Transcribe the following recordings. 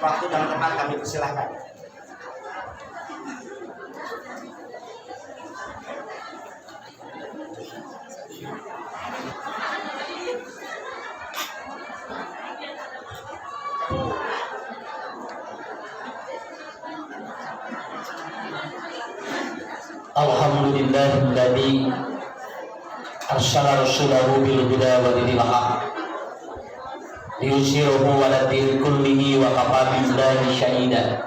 Waktu dan tempat kami persilahkan. Alhamdulillahilladzi arsala rasulahu bil huda wa dinil haq liyuzhirahu 'ala din kullihi wa kafa billahi shahida.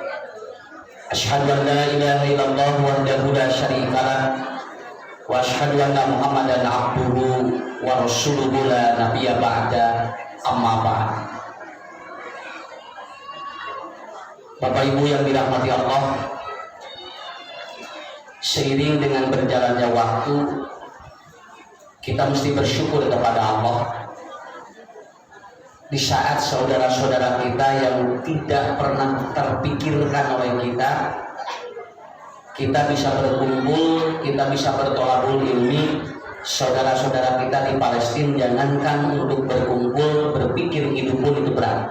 Asyhadu an la ilaha illallah wahdahu la syarika lah wa asyhadu anna Muhammadan abduhu wa rasuluhu la nabiyya ba'da, amma ba'd. Bapak Ibu yang dirahmati Allah, seiring dengan berjalannya waktu, kita mesti bersyukur kepada Allah di saat saudara-saudara kita yang tidak pernah terpikirkan oleh kita bisa berkumpul, kita bisa bertolabul ilmi. Saudara-saudara kita di Palestina, jangankan untuk berkumpul, berpikir hidup pun itu berat.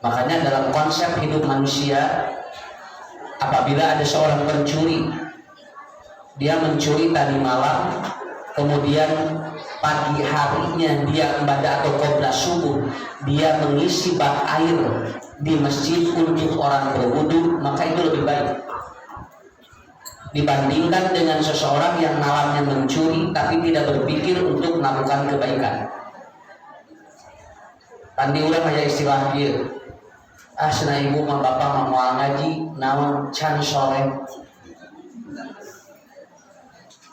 Makanya dalam konsep hidup manusia, apabila ada seorang pencuri, dia mencuri tadi malam, kemudian pagi harinya dia pada atau qobla subuh dia mengisi bak air di masjid untuk orang berwudu, maka itu lebih baik dibandingkan dengan seseorang yang malamnya mencuri tapi tidak berpikir untuk melakukan kebaikan. Tadi ulah kayak istilah dia, asna ibu sama bapak mau ngaji naon can sore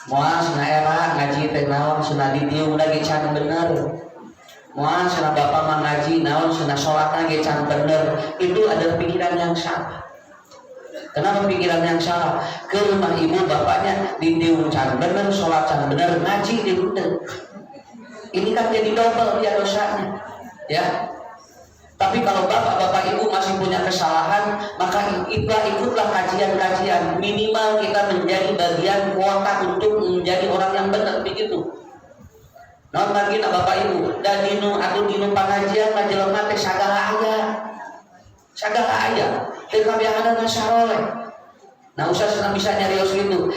moal sana era ngaji teh naon sana di dieu lagi can bener, moal sana bapak mah ngaji naon sana salat lagi can bener. Itu adalah pikiran yang salah. Kenapa pikiran yang salah? Ke rumah ibu bapaknya di dieu can bener, salat can bener, ngaji di bener. Ini kan jadi double dia dosanya, ya. Tapi kalau bapak-bapak ibu masih punya kesalahan, maka ikutlah kajian-kajian. Minimal kita menjadi bagian kuota untuk menjadi orang yang benar, begitu. Non bagi bapak ibu, dan dinu atau dinu pengajian majelemah teh sagala aya, teh kabiahana nasaroleh. Nah, usah senang bisa nyarios gitu.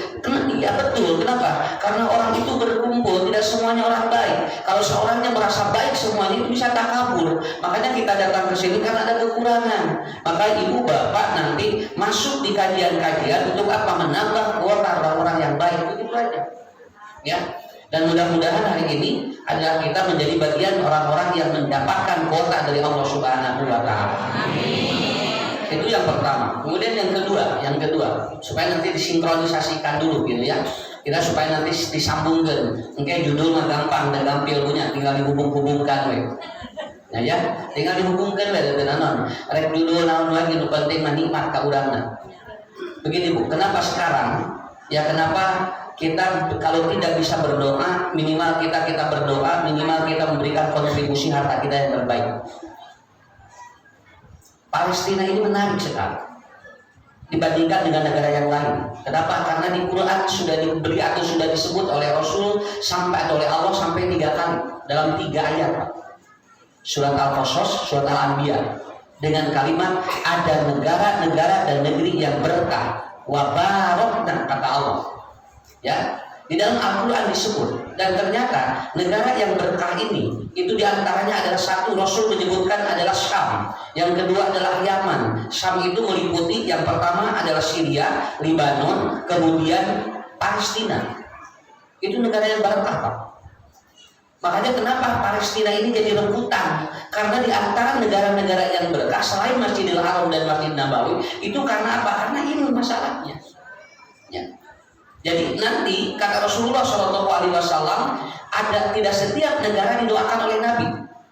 Iya betul. Kenapa? Karena orang itu berkumpul, tidak semuanya orang baik. Kalau seorangnya merasa baik semuanya itu bisa takabur. Makanya kita datang ke sini karena ada kekurangan. Maka ibu bapak nanti masuk di kajian-kajian untuk apa? Menambah kuota orang-orang yang baik. Itu aja. Ya. Dan mudah-mudahan hari ini adalah kita menjadi bagian orang-orang yang mendapatkan kuota dari Allah Subhanahu wa taala. Itu yang pertama. Kemudian yang kedua, supaya nanti disinkronisasikan dulu gitu ya. Kita supaya nanti disambungkan. Mungkin judul mah gampang dan gampil punya, tinggal dihubung-hubungkan we. Nah ya, tinggal dihubungkan we teh naon. Rek judul naon lagi nu penting mah nikmat ka urangna. Begini Bu, kenapa sekarang? Ya kenapa kita kalau tidak bisa berdoa, minimal kita berdoa, minimal kita memberikan kontribusi harta kita yang terbaik. Palestina ini menarik sekali dibandingkan dengan negara yang lain. Kenapa? Karena di Quran sudah diberi atau sudah disebut oleh Rasul sampai atau oleh Allah sampai 3 kali dalam 3 ayat. Surat Al-Qasas, surat Al-Anbiya, dengan kalimat ada negara-negara dan negeri yang berkah. Wa barakna kata Allah. Ya, di dalam Al-Quran disebut. Dan ternyata negara yang berkah ini itu diantaranya adalah satu, Rasul menyebutkan adalah Syam, yang kedua adalah Yaman. Syam itu meliputi yang pertama adalah Syria, Lebanon, kemudian Palestina. Itu negara yang berkah Pak. Makanya kenapa Palestina ini jadi rebutan? Karena di antara negara-negara yang berkah selain Masjidil Haram dan Masjid Nabawi itu karena apa? Karena ini masalahnya. Ya. Jadi nanti kata Rasulullah SAW ada tidak setiap negara didoakan oleh Nabi.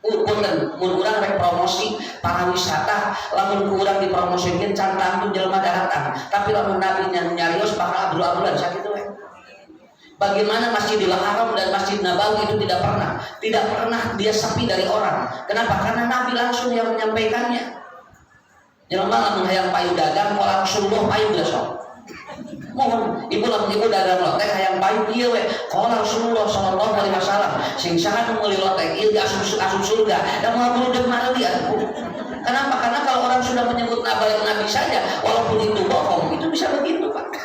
Punten, mun urang rek promosi para wisata, lamun kurang dipromosikan cantan tuh jelema datang. Tapi lamun Nabi nyarios bakal abdul-abdulan sakitu we. Bagaimana Masjidil Haram dan Masjid Nabawi itu tidak pernah dia sepi dari orang. Kenapa? Karena Nabi langsung yang menyampaikannya. Jelema lamun hayang payu dagang, kalau Rasulullah payu besok. Mohon ibu dagang lotek hayang baik ieu we. Qala Rasulullah sallallahu alaihi wasallam, sing saha nu meuli lotek ieu asup surga, da moal burudeuk marawi atuh. Kenapa? Karena kalau orang sudah menyebut Nabi saja, walaupun itu bohong, itu bisa begitu, Pak.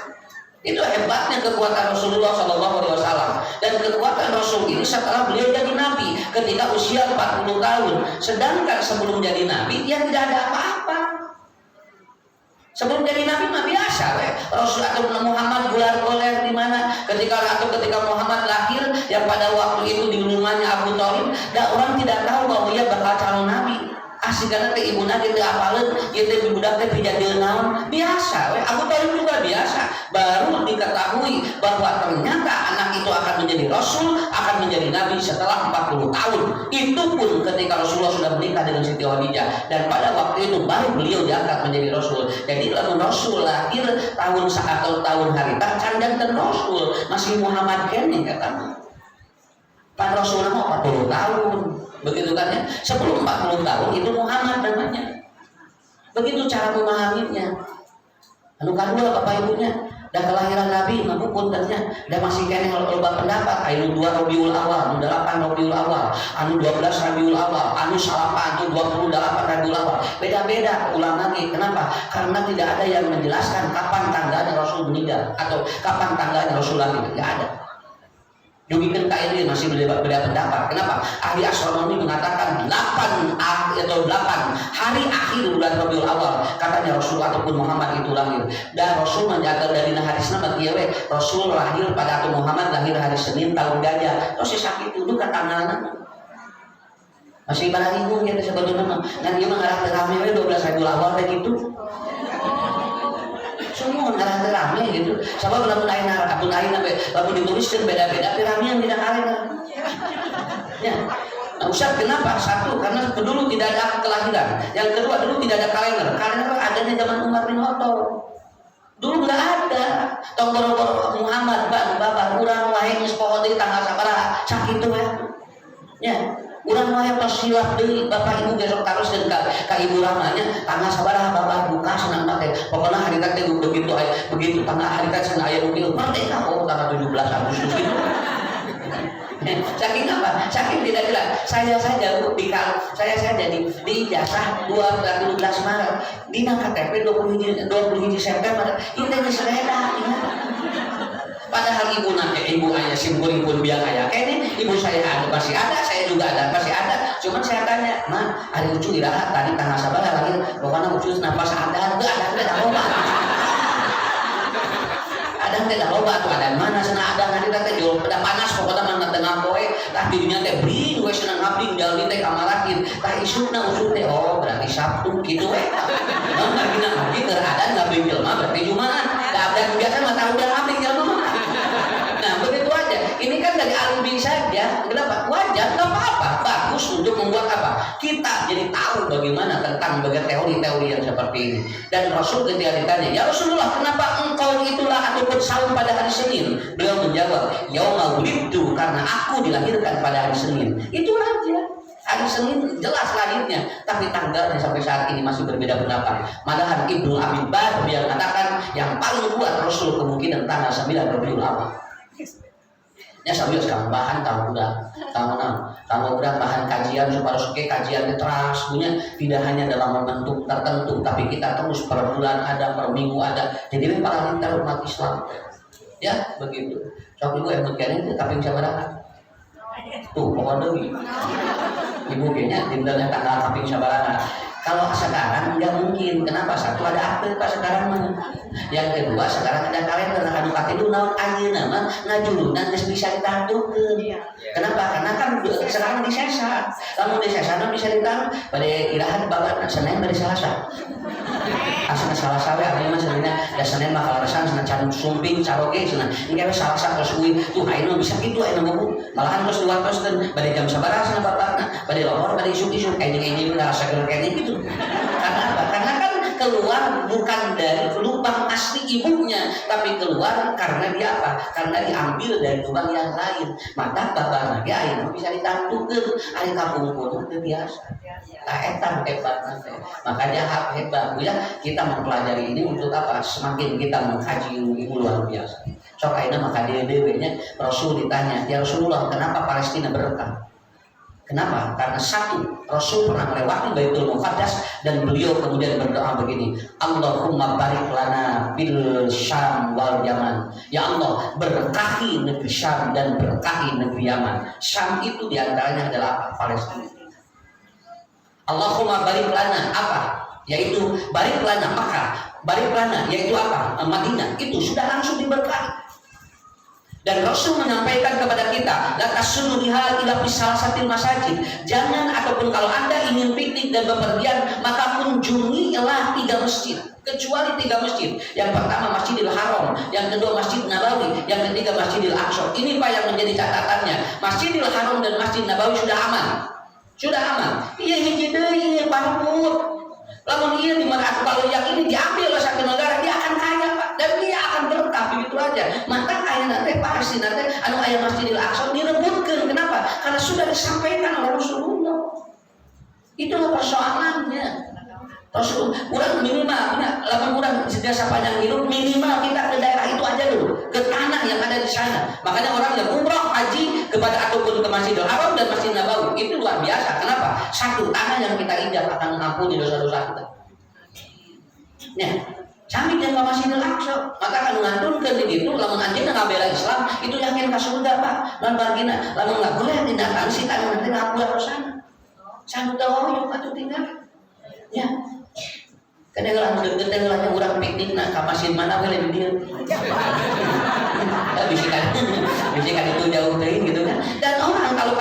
Itu hebatnya kekuatan Rasulullah sallallahu alaihi wasallam. Dan kekuatan Rasul ini setelah beliau jadi Nabi ketika usia 40 tahun. Sedangkan sebelum jadi Nabi, dia tidak ada apa-apa. Sebelum jadi Nabi mah biasa we. Rasul atau Muhammad gular-gular di mana ketika Muhammad lahir yang pada waktu itu di rumahnya Abu Thalib, dan orang tidak tahu bahwa ia bakal calon Nabi. Asik karena ke ibu nanti teu apaleun, ieu teh budak teh dijadieuan naon? Biasa we. Abu Thalib juga biasa. Baru diketahui bahwa ternyata anak itu akan menjadi Rasul, akan menjadi Nabi setelah 40 tahun. Itu pun ketika Rasulullah sudah menikah dengan Siti Khadijah, dan pada waktu itu baru beliau diangkat menjadi Rasul. Jadi lamun Rasul lahir tahun harita candan dan Rasul masih Muhammad kene kata. Pan Rasulullah mau 40 tahun. Begitu kan ya, sebelum 40 tahun itu Muhammad namanya. Begitu cara memahaminya. Anu kadua bapak ibunya, dan kelahiran Nabi ngapun ternyata dan masih kene loba pendapat anu 2 Rabiul Awal, anu 8 Rabiul Awal, anu 12 Rabiul Awal, anu 8 anu 28 Rabiul Awal. Beda-beda ulama ge. Kenapa? Karena tidak ada yang menjelaskan kapan tanggalnya Rasul meninggal atau kapan tanggalnya Rasul lahir. Tidak ada. Demikian KID masih beda pendapat. Kenapa? Ahli astronomi mengatakan 8 hari akhir bulan Rabiul Awal katanya Rasul ataupun Muhammad itu lahir. Dan Rasul menjaga dari hadisna mah kieu we, Rasul lahir pada atau Muhammad lahir hari Senin tahun gajah. Terus sakit itu ka tanggalna. Masih barahiung ya sebetulna mah. Dan ieu mah ngaran rame we 12 Rabiul Awal teh gitu. Semua ngaran rame gitu. Sabab lamun ayeuna lamun dituliskeun beda-beda rame yang tidak kalender. Ya. Nah, Ustaz kenapa? Satu, karena dulu tidak ada kelahiran. Yang kedua, dulu tidak ada kalender. Kalender adanya zaman Umar bin Khattab. Dulu nggak ada. Tong boro-boro Muhammad bapak urang wae geus poho deui tanggal sabaraha sakitu we. Ya. Urang wae tos silap deui bapak ibu besok terus dan ka ibu ramanya tanggal sabaraha bapak buka senang teh. Pokona hari teh begitu tanggal hari teh cenah aya nu merdeka tanggal 17 Agustus gitu. Saking apa? Saking tidak jelas. Saya jadi di ijazah 12 Maret dina KTP 20 September itu geus reda. Padahal ibu ayah simpul biang ayah kayaknya ibu saya ada pasti ada, saya juga ada pasti ada. Cuman saya tanya, "Ma, hari Ucu iraha tadi tanggal sabaraha lahir?" Pokoknya Ucu nafas ada loba. Ada teh loba tuh ada mana cenah ada nanti teh jual pada panas pokoknya mah tengah poe tah dirinya teh bring we cenah ngabdi jalmi teh kamarakin tah isukna Ucu teh oh berarti Sabtu kitu we. Mun ngabdina ngabdi keur ada ngabdi jelema berarti Jumaat. Da abdi biasa mah tahu udah ngabdi jelema mah. Nah begitu aja. Ini kan dari alibi saja. Kenapa? Wajar, nggak apa-apa. Bagus untuk membuat apa? Kita jadi tahu bagaimana tentang teori-teori yang seperti ini. Dan Rasul ketika ditanya, ya Rasulullah, kenapa engkau itulah ataupun saum pada hari Senin? Beliau menjawab, yauma wulidtu, karena aku dilahirkan pada hari Senin. Itu aja. Hari Senin jelas lahirnya, tapi tanggalnya sampai saat ini masih berbeda pendapat. Malahan Ibnu Abi Bakar yang katakan yang paling kuat Rasul kemungkinan tanggal 9 Rabiul Awal. Ya sambil sekarang bahan tahu udah bahan kajian supaya kajian teras punya tidak hanya dalam bentuk tertentu, tapi kita terus per bulan ada, per minggu ada. Jadi ini para lintar umat Islam. Ya begitu. Sok ibu yang begini tapi siapa dah? Tuh pokoknya ibu kayaknya tinggalnya tanggal tapi siapa. Kalau sekarang nggak mungkin. Kenapa? Satu ada akte pas sekarang mah. Yang kedua sekarang ada kalender. Anu katilu naon ayeuna mah ngajulunan geus bisa ditantukeun. Kenapa? Karena kan sekarang disesat. Lamun disesat bisa ditaruh pada irahan babat Senin bari Salasa. Asana Salasa we ari mah sebenarnya da Senin mah kalaresan cenah can sumping caroge cenah. Engke we Salasa terus uwi tuh ayeuna bisa kitu ayeuna ngomong. Malahan terus diwatoskeun bade jam sabaraha cenah bapakna. Bade lohor bade isuk-isuk ini ngarasakeun kene gitu. Karena apa? Karena kan keluar bukan dari lubang asli ibunya, tapi keluar karena dia apa? Karena diambil dari lubang yang lain. Maka bapak lagi ayeuna bisa ditantukeun, ari kampung kudu teu biasa. Nah, etan hebat nanti. Makanya hebat ya kita mempelajari ini untuk apa? Semakin kita mengkaji ilmu luar biasa. So akhirnya maka dia Rasul ditanya, ya Rasulullah, kenapa Palestina berkah? Kenapa? Karena satu, Rasul pernah melewati Baitul Muqaddas dan beliau kemudian berdoa begini, Allahumma barik lana bil Syam wal Yaman. Ya Allah, berkahi negeri Syam dan berkahi negeri Yaman. Syam itu diantaranya adalah apa? Palestina. Allahumma barik lana apa? Yaitu barik lana Makkah, barik lana yaitu apa? Madinah. Itu sudah langsung diberkahi. Dan Rasul menyampaikan kepada kita, la tasunu biha ila fisalasatil masajid. Jangan ataupun kalau Anda ingin piknik dan bepergian, maka kunjungilah 3 masjid. Kecuali 3 masjid. Yang pertama Masjidil Haram, yang kedua Masjid Nabawi, yang ketiga Masjidil Aqsa. Ini Pak yang menjadi catatannya. Masjidil Haram dan Masjid Nabawi sudah aman. Sudah aman. Iya hiji deui ieu parput. Lamun iya di mana kalau yang ini diambil oleh satu negara, dia akan kaya Pak, dan dia akan berkah begitu aja. Maka ayat nanti Palestina nanti anu ayat Masjidil Aqsa direbutkan. Kenapa? Karena sudah disampaikan oleh Rasulullah. Itulah persoalannya. Rasul, orang minimal, lamun orang sejasa panjang hidup minimal kita ke daerah itu aja dulu, ke tanah yang ada di sana. Makanya orang yang umroh, haji kepada ataupun ke Masjidil Haram dan Masjid Nabawi itu luar biasa. Kenapa? Satu, tanah yang kita injak akan mengampuni dosa-dosa kita. Nah, kami jangan Masjidil Aqsa, maka kan ngantunkeun di ditu lamun anjeunna ngabela Islam itu yakin ka surga Pak. Lamun bagina lamun ngagoleh tindakan si tanah nanti ngapura dosana. Sanu tahu atuh tinggal. Ya. Kadang-kadang deket-deketnya orang piknik nak kapasin mana boleh dia. Bisikan itu jauh dari gitu kan. Dan orang kalau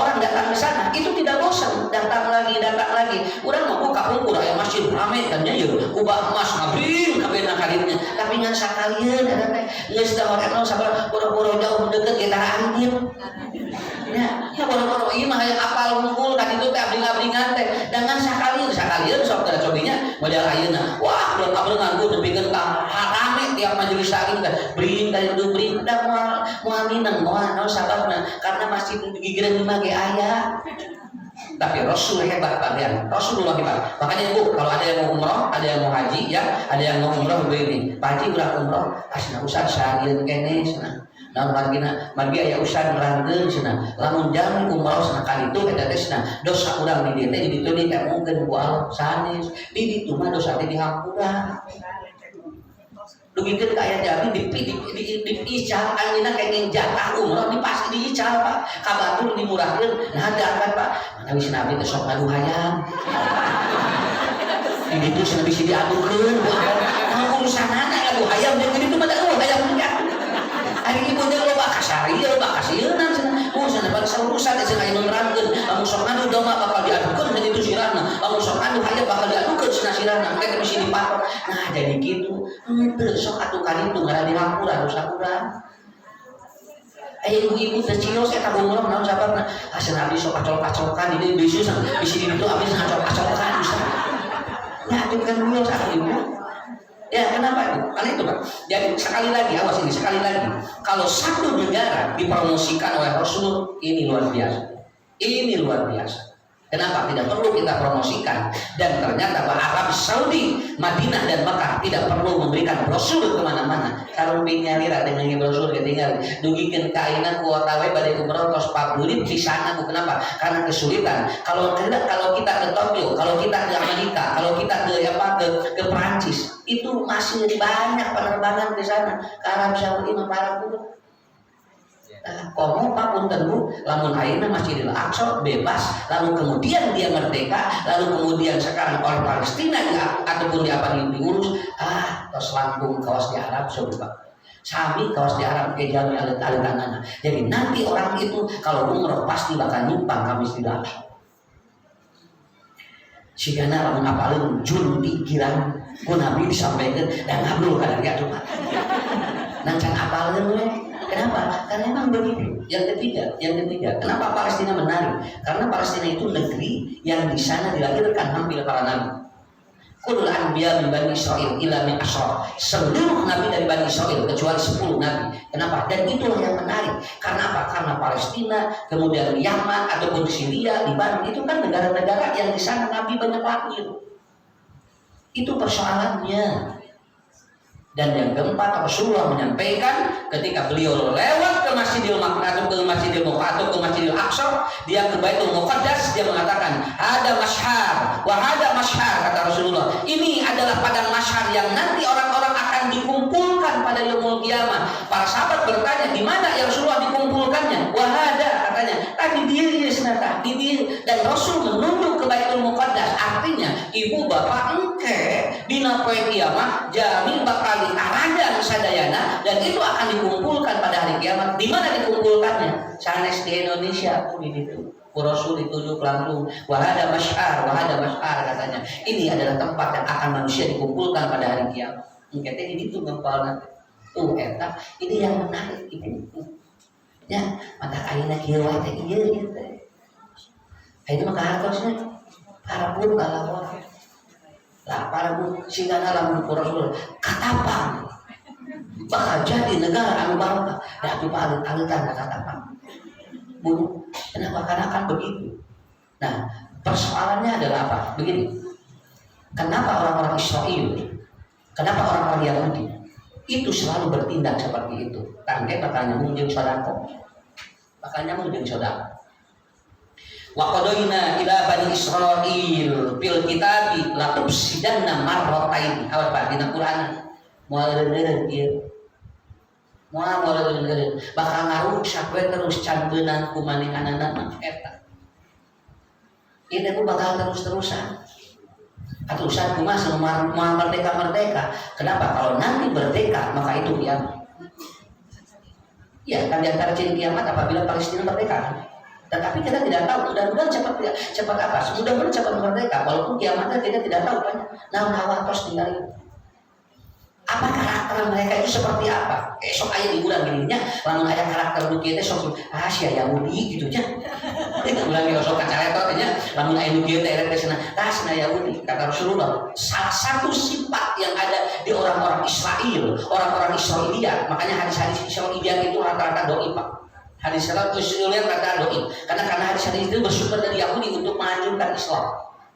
orang datang ke sana itu tidak bosan, datang lagi. Orang mau buka ukur ya masjid ramai kan ya, ubah emas ngabring kabeh karirnya. Tapi ngan sakalian ada teh geus da orang sabar boro-boro jauh deket kita angin. Ya, boro-boro ieu mah aya apal ngumpul ka ditu teh abring-abringan teh. Dengan sakalian sok teh cobinya model ayeuna. Wah, belum kabrengan ku nepikeun ka rame tiap majelis taklim teh. Bring ka ditu bring da moal minang moal sababna karena masjid digigireun mah ge aya. Tapi Rasul hebat kalian, Rasulullah hebat. Makanya Bu, kalau ada yang mau umroh, ada yang mau haji, ya, ada yang mau umroh begini. Pak Haji udah umroh, asna usah sahieun kene cenah. Namun margi aya usah nerangkeun cenah. Lamun jam umroh sakali itu eta teh cenah. Dosa urang di dieu teh di ditu ditemukeun ku Allah sanes. Di ditu mah dosa teh dihampura. Dugikeun ka aya jabi diical anjeunna kenging jatah umroh dipasti diical Pak. Kabatur dimurahkeun. Nah diangkat Pak. Mana wis nabi teh sok ngadu hayam. Di ditu cenah bisi diadukeun. Nah urusanana ngadu hayam jeung di ditu mah hayam nya. Hari ibu dia loba kasari, loba kasieuna cenah. Cenah bang salurusan cenah anu nerangkeun. Lamun sok anu domba bakal diadukeun cenah itu sirahna. Lamun sok anu hayam bakal diadukeun cenah sirahna. Engke bisi dipatok. Nah jadi kitu. Henteu sok atuh kan itu ngaran dihampura dosa urang. Aya ibu-ibu teh cios eta umroh naon sababna? Asa nabi sok kacol-kacolkan di dieu bisi ditu abis ngacol-kacolkan bisa. Ya atuh kan beliau sak ibu. Ya kenapa itu? Karena itu Pak. Jadi sekali lagi awas ini sekali lagi. Kalau satu negara dipromosikan oleh Rasul ini luar biasa. Ini luar biasa. Kenapa tidak perlu kita promosikan? Dan ternyata Arab Saudi, Madinah dan Makkah tidak perlu memberikan brosur kemana-mana. Kalau pengen lira dengan brosur ketinggal, dugikeun kaina kuota we bade umroh tos pabulit di sana. Kenapa? Karena kesulitan. Kalau kita ke Tokyo, kalau kita ke Amerika, kalau kita ke Perancis, itu masih banyak penerbangan di sana. Ke Arab Saudi mah parah pun. Komo punten Bu, lamun ayeuna Masjidil Aqsa bebas, lalu kemudian dia merdeka, lalu kemudian sekarang oleh Palestina ataupun di apa diurus, tos lambung kawas di Arab Saudi Pak. Sami kawas di Arab ke jami alit-alitanana. Jadi nanti orang itu kalau umroh pasti bakal nyimpang ka Masjidil Aqsa. Sigana lamun apaleun jun pikiran ku Nabi disampaikan dan ngabrol ka dia tuh Pak. Nang can apaleun we. Kenapa? Karena memang begitu. Yang ketiga, kenapa Palestina menarik? Karena Palestina itu negeri yang di sana dilahirkan hampir para nabi. Kulul anbiya min Bani Israil ila min asyra. Seluruh nabi dari Bani Israil kecuali 10 nabi. Kenapa? Dan itulah yang menarik. Karena apa? Karena Palestina, kemudian Yaman ataupun Syria, Libanon itu kan negara-negara yang di sana nabi banyak lahir. Itu persoalannya. Dan yang keempat, Rasulullah menyampaikan ketika beliau lewat ke Masjidil Aqsa atau ke Masjidil Aqsa, dia ke Baitul Muqaddas, dia mengatakan, "Ada mashhar, wa hada mashhar," kata Rasulullah. Ini adalah padang mashhar yang nanti orang-orang akan dikumpulkan pada yaumul qiyamah. Para sahabat bertanya, "Di mana ya Rasulullah dikumpulkannya?" "Wa hada," katanya, "tadi diri senata, di diri." Dan Rasul menunjuk ke Baitul Muqaddas, artinya ibu bapak engke dina poe kiamat jami bakal ditaradang sadayana, dan itu akan dikumpulkan pada hari kiamat. Di mana dikumpulkannya? Sanes di Indonesia pun itu. Rasul ditunjuk langsung, wahada mash'ar katanya. Ini adalah tempat yang akan manusia dikumpulkan pada hari kiamat. Engke teh di ditu ngempalna. Tuh eta, ini yang menarik itu. Ya, mata ayeuna kieu wae teh ieu teh. Itu mah kahartosna para pun kalawat. Lah para singgana lamun Rasul katapang bakal jadi negara anu barokah. Da atuh alit-alitan katapang. Bu, kenapa? Karena kan begitu. Nah, persoalannya adalah apa? Begini. Kenapa orang-orang Israel, kenapa orang-orang Yahudi itu selalu bertindak seperti itu? Tangke bakal nyambung jeung sodako. Bakal nyambung jeung sodako. Wa qadaina ila bani Israil fil kitabi la tufsidanna marratain. Awal Pak dina Quran moal reureureun ieu. Moal reureureun bakal ngarusak we terus cambeunang ku manehanana eta. Ieu teh bakal terus-terusan. Atusan kumaha moal merdeka. Kenapa? Kalau nanti merdeka maka itu kiamat. Ya, kan di antara ciri kiamat apabila Palestina merdeka. Tetapi kita tidak tahu, mudah-mudahan cepat apa? Mudah-mudahan cepat merdeka, walaupun kiamatnya kita tidak tahu kan. Nah, tos tinggal apa karakter mereka itu seperti apa? Sok aya di bulan gininya, lamun aya karakter nu kieu teh sok sia Yahudi gitu nya. Kita ulang sok kacaretot nya, lamun aya nu kieu teh erek teh cenah Yahudi. Kata Rasulullah, salah satu sifat yang ada di orang-orang Israel, orang-orang Israiliyat, makanya hadis-hadis Israiliyat itu rata-rata doi Pak. Hadis Israiliyat rata-rata doi. Karena hadis-hadis itu bersumber dari Yahudi untuk menghancurkan Islam.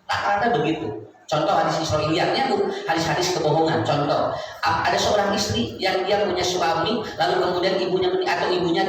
Rata-rata begitu. Contoh hadis Israiliyatnya tuh hadis-hadis kebohongan. Contoh, ada seorang istri yang dia punya suami, lalu kemudian ibunya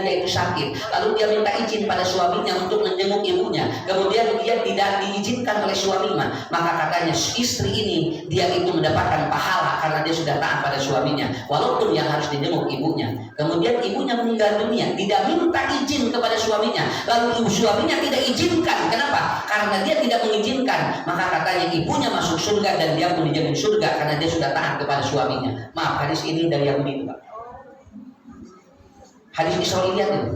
dia itu sakit, lalu dia minta izin pada suaminya untuk menjenguk ibunya. Kemudian dia tidak diizinkan oleh suami, maka katanya istri ini dia itu mendapatkan pahala karena dia sudah taat pada suaminya, walaupun yang harus dijenguk ibunya. Kemudian ibunya meninggal dunia, tidak minta izin kepada suaminya, lalu suaminya tidak izinkan. Kenapa? Karena dia tidak mengizinkan, maka katanya ibunya masuk surga dan dia pun dijamin surga karena dia sudah taat kepada suaminya. Maaf, hadis ini dari Yahudi Pak. Hadis Israiliyat itu.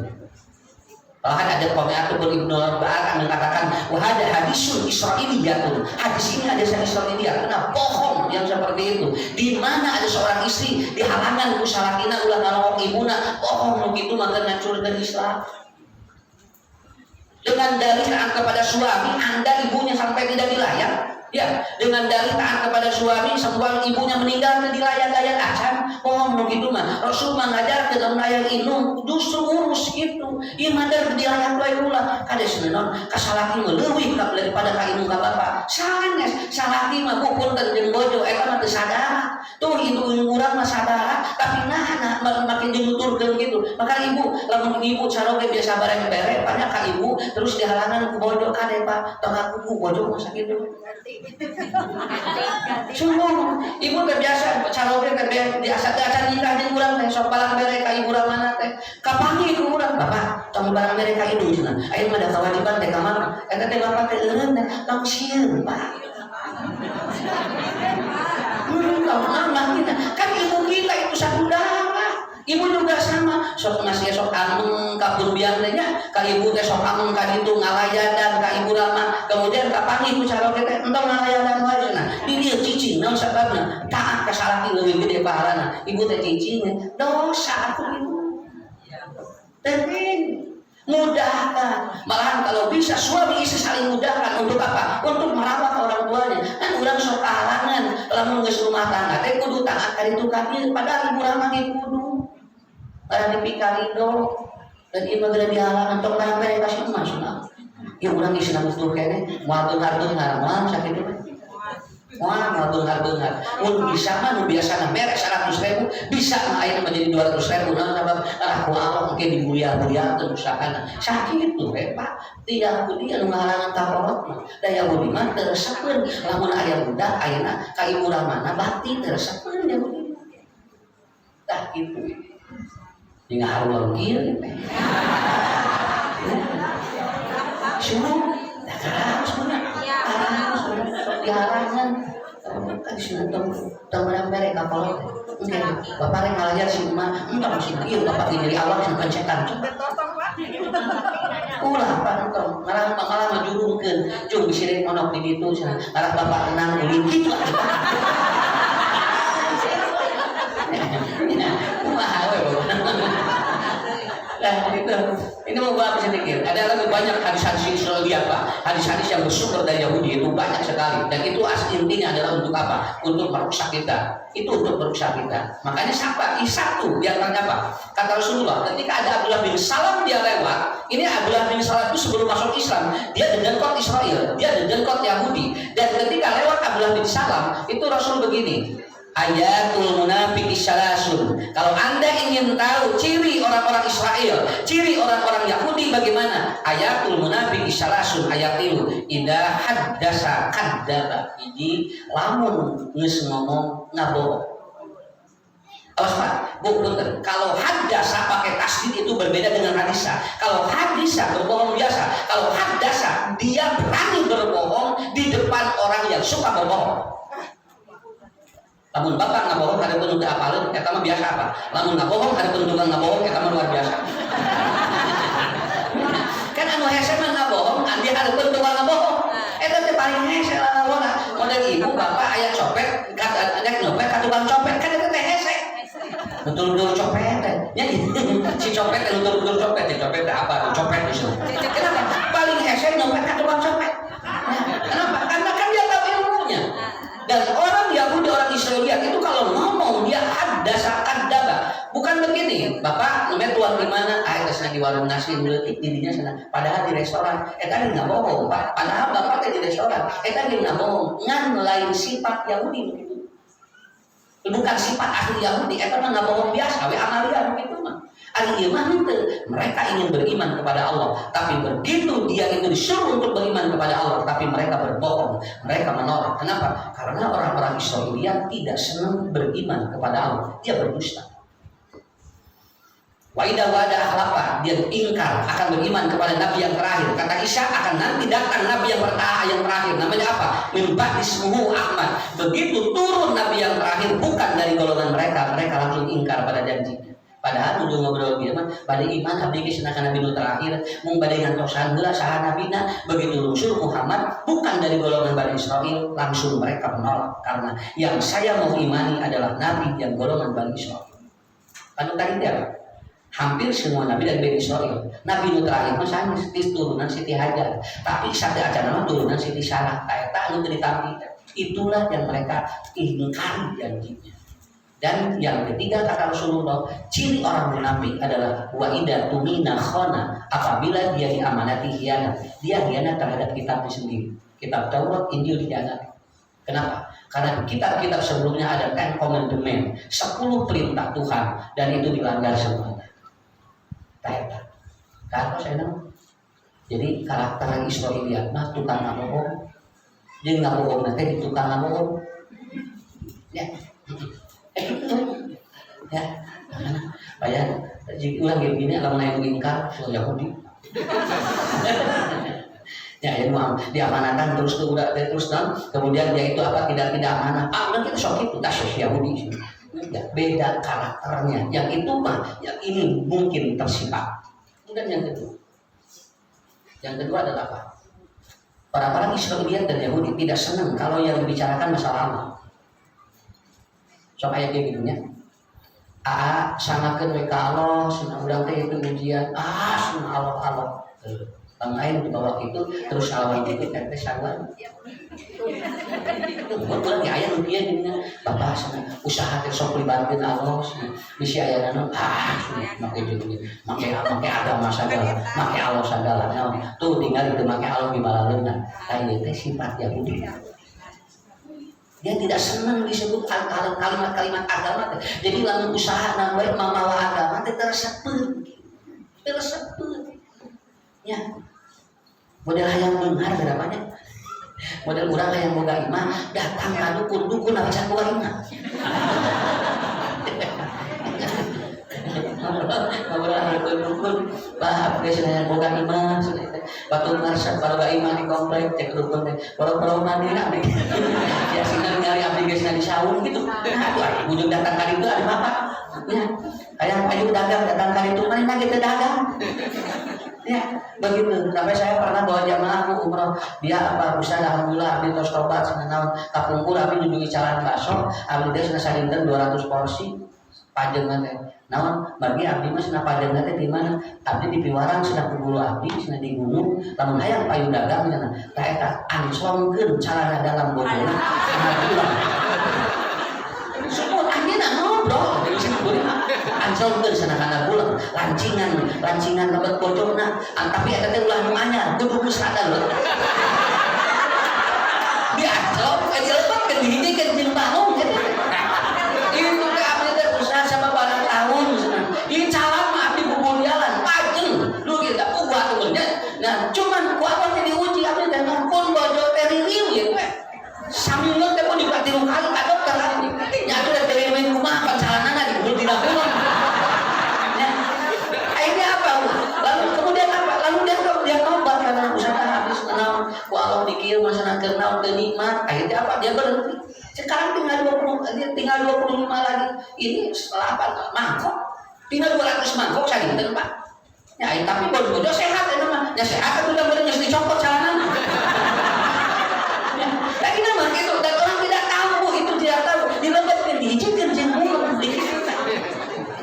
Bahkan ada Qami'atu bin Ibnu Ba'ar mengatakan wahada hadisul Israiliyatun. Hadis ini ada Israiliyat. Kenapa? Bohong yang seperti itu. Di mana ada seorang istri dihalangan ku salakina ulah ngalawak ibuna, bohong begitu maka ngacurkeun Islam. Dengan dalih taat kepada suami, Anda ibunya sampai tidak dilayak. Ya, dengan dalih taat kepada suami, sebuah ibunya meninggal di layak-layak acan. Oh, begitu mah. Rasul mengajar ke dalam layak inung, justru urus gitu. Ieu madar di layak wae ulah. Kades naon, kasalaki mah leuwih daripada ka inung ka bapa. Sanes, salaki mah punten jeung bojo eta mah teu sadara. Tuh itu urang mah sadara, tapi nah makin dinuturkeun gitu. Maka ibu, lamun ibu caroge biasa bareng-bareng banyak ka ibu, terus dihalangan ku bojo kade Pak. Tong aku ku bojo mah sakitu. Sungguh, ibu terbiasa caroge biasa acara nikah jeung urang teh sok balang bere ka ibu urang mana teh. Kapangi ku urang, Bapak, tong balang bere ka ibu cenah. Aya mah da kewajiban teh ka mana? Eta teh Bapak teh eureun teh tong sieun, Pak. Kan ibu kita itu satu darah. Ibu juga sama, sok ngasih sok ameng ka purbian teh nya, ka ibu teh sok ameng ka ditu ngalayadan ka ibu rama, kemudian ka panggih ku caroge teh entong ngalayadan wae cenah. Di dieu cicing naon sababna? Taat ka salaki leuwih gede pahalana. Ibu teh cicing dosa atuh ibu. Teuing mudahkan, malahan kalau bisa suami istri saling mudahkan untuk apa? Untuk merawat orang tuanya. Kan urang sok kahalangan lamun geus rumah tangga teh kudu taat ka ditu ka dieu padahal ibu ramah ge kudu para dipikarido dan ieu geus dihalangan tong dah mere ka si emas nah. Ieu urang geus nangtung kene moal beungar ngaran sakitu. Wah, beungar. Mun bisa mah nu biasana mere 100.000 bisa mah ayeuna menjadi 200.000 naon sabab ku Allah engke dimulia-muliakeun usahana. Sakitu we Pak. Tidak budi anu ngahalangan taporot mah. Daya budi mah teu resepkeun lamun aya budak ayeuna ka ibu ramana bakti teu resepkeun ya budi. Tah kitu. Di ngaharulang kieu. Suruh dah harus bener. Diharangan kan sih tong mere kapal oke bapak rek ngalajar si emak entong si ieu bapak di dari awal yang pencetan ulah pantong ngalah majurungkeun cung bisi monok di ditu cenah ngalah bapak renang ulin kitu kumaha we Nah, ini mau bahas sedikit. Ada lagi banyak hadis-hadis Israeliat Pak. Hadis-hadis yang bersumber dari Yahudi itu banyak sekali. Dan itu intinya adalah untuk apa? Untuk merusak kita. Itu untuk merusak kita. Makanya satu di antaranya apa? Kata Rasulullah, ketika ada Abdullah bin Salam dia lewat. Ini Abdullah bin Salam itu sebelum masuk Islam, dia dengkot Israel, dia dengkot Yahudi. Dan ketika lewat Abdullah bin Salam, itu Rasul begini. Ayatul munafiq salasun. Kalau Anda ingin tahu ciri orang-orang Israel, ciri orang-orang Yahudi bagaimana? Ayatul munafiq salasun ayat itu. Idza haddasa kadzdzaba. Jadi lamun geus ngomong ngabohong. Awas Pak, punten. Kalau haddasa pakai tasdid itu berbeda dengan hadisa. Kalau hadisa berbohong biasa. Kalau haddasa dia berani berbohong di depan orang yang suka berbohong. Lamun bapak ngabohong ada pun teu apaleun eta mah biasa apa? Lamun ngabohong ada pun tukang ngabohong eta mah luar biasa. Kan anu hese mah ngabohong, andi ada pun tukang ngabohong. Eta teh paling hese lah ngabohong. Model ibu bapak aya copet, anya nyopet ka tukang copet kan eta teh hese. Betul-betul copet teh. Ya si copet teh betul-betul copet, copet teh apa? Copet itu. Kenapa? Paling hese nyopet ka tukang copet. Kenapa? Karena kan dia tahu ilmunya. Dan orang Yahudi, orang Israeliat itu kalau ngomong dia haddasa kadzdzaba. Bukan begini, Bapak namanya tuan di mana? Sana di warung nasi leutik didinya sana. Padahal di restoran, eta enggak bohong, Pak. Padahal Bapak teh di restoran, eta enggak bohong. Ngan lain sifat Yahudi begitu. Bukan sifat ahli Yahudi, eta mah enggak bohong biasa, we amalia begitu mah. Ari ieu mah mereka ingin beriman kepada Allah, tapi begitu dia itu disuruh untuk beriman kepada Allah, tapi mereka berbohong, mereka menolak. Kenapa? Karena orang-orang Israeliat tidak senang beriman kepada Allah, dia berdusta. Wa idza wa'ada akhlafa, dia ingkar akan beriman kepada nabi yang terakhir. Kata Isa akan nanti datang nabi yang terakhir. Namanya apa? Min ba'di ismuhu Ahmad. Begitu turun nabi yang terakhir bukan dari golongan mereka, mereka langsung ingkar pada janjinya. Padahal ujung ngobrol dia mah bade iman abdi ge cenah nabi nu terakhir mung bade ngantosan heula saha nabina begitu lusul Muhammad bukan dari golongan Bani Israil langsung mereka menolak karena yang saya mau imani adalah nabi yang golongan Bani Israil. Anu tadi dia hampir semua nabi dari Bani Israil. Nabi nu terakhir mah sanes turunan Siti Hajar, tapi sada acan mah turunan Siti Sarah. Eta anu ditampi. Itulah yang mereka ingkari janjinya. Dan yang ketiga kata Rasulullah, ciri orang munafik adalah wa idza tumina khana, apabila dia diamanati khianat. Dia khianat terhadap kitabnya sendiri. Kitab Taurat, Injil dikhianati. Kenapa? Karena kitab-kitab sebelumnya ada 10 commandment, 10 perintah Tuhan dan itu dilanggar semuanya. Taeta. Kata saya nama. Jadi karakter Israeliat mah tukang ngabohong. Dia ngabohong nanti di tukang ngabohong. Ya. Ya, bayar. Jika ulang gini, kalau naik ingkar, soal Yahudi. Ya, diamanatkan terus kemudian dia itu apa tidak amanah. Dan kita sok itu tasos Yahudi. Ya, beda karakternya. Yang itu mah, yang ini mungkin tersifat. Kemudian yang kedua adalah apa? Para Israeliat dan Yahudi tidak senang kalau yang dibicarakan masa lalu. Sok aya kayak gitunya. Samakeun we ka Allah, cenah urang teh itu ujian. Cenah Allah. Lain dibawa itu terus lawan itu teh sawan. Kebetulan di ayah rupiah ini bapak sana usaha sok libatin Allah bisa ayah nano makai juga makai agama segala makai Allah segala tuh tinggal itu makai Allah di malalena itu sifat Yahudi. Dia tidak senang disebut kalimat-kalimat agama. Jadi lalu usaha namanya mamawa agama tersebut. Ya, model yang dengar berapanya? Model orang yang boga imah datang ke dukun aja boga imah. Ngobrol dukun, bah geus yang boga imah. Batu marsa boga imah di komplek cek dukun teh. Boro-boro manehna deh. Ya sina nyari abdi geus di saung gitu. Aduh, ujung datang kali itu ada bapak. Ya, kayak ayu dagang datang kali itu mana kita dagang. Ya, begitu. Sampai saya pernah bawa jamaah umroh, dia apa bisa alhamdulillah abdi tos tobat senanaon kapungkur abdi nuju jalan bakso, abdi teh cenah sadinten 200 porsi pajengan teh. Naon bagi abdi mah cenah pajengan teh di mana? Abdi di Piwarang cenah kubulu abdi cenah di gunung, lamun hayang payu dagang cenah. Tah eta anslongkeun calana dalam bojona cenah pulang. Semua akhirnya ngobrol dari sini ancol ke sana kana bulan lancingan lebat pojokna tapi eta teh ulah nu anyar kudu sadar lho dia ancol ka lebat ke dihiji ke jeung bangun gitu itu teh abdi teh usaha sama barang tahun ieu calon mah abdi bubul jalan pajeng lu kita ubah tuh nah cuman ku apa teh diuji abdi teh pun bodo teh riu ya we sambil teh pun juga 3 kali ka dokter nya atuh teh riu kumaha pancalanana di tidak pulang. Akhirnya apa? Kemudian apa? Lalu dia tobat karena usaha habis kenal. Allah dikir masalah kenal kenikmat. Akhirnya apa? Dia berhenti. Sekarang tinggal 25 lagi. Ini setelah apa? Mangkok. Tinggal 200 mangkok saya gitu Pak. Ya, tapi bodoh sehat ya mah. Ya sehat kan udah bener dicopot jalanan. Ya, lagi nama itu dan orang tidak tahu itu tidak tahu. Dilebatkan diizinkan jeung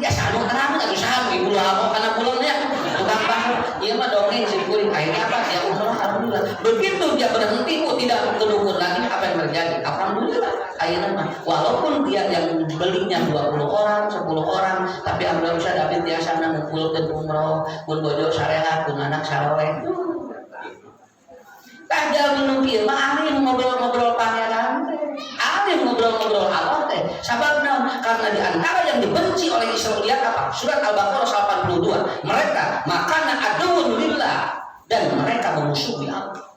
ya sanu terang enggak usaha ibu lama karena pulangnya tukang bahar iya mah dongeng si kuring akhirnya apa dia umroh alhamdulillah begitu dia berhenti tidak kedukun lagi apa yang terjadi alhamdulillah akhirnya mah walaupun dia yang belinya 20 orang 10 orang tapi alhamdulillah bisa dapat tiasa ngumpulkeun umroh pun bojo sarehat pun anak saraweh tajal minum kieu mah ahli ngobrol-ngobrol pangeran ahli ngobrol-ngobrol Allah teh sababna karena di antara yang dibenci oleh Israeliat apa surat Al-Baqarah 82 mereka makana aduun lillah dan mereka memusuhi Allah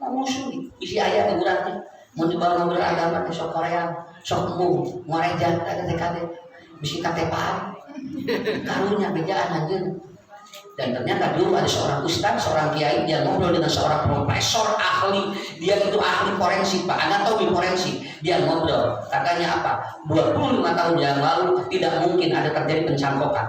memusuhi isi ayat urang mun dibawa ngobrol agama teh sok Korea sok ngoreja kate bisi katepaan karunya bejaan anjeun. Dan ternyata dulu ada seorang ustaz, seorang kiai, dia ngobrol dengan seorang profesor ahli, dia itu ahli forensik, Pak, anatomi forensik. Dia ngobrol, katanya apa? 25 tahun yang lalu tidak mungkin ada terjadi pencangkokan.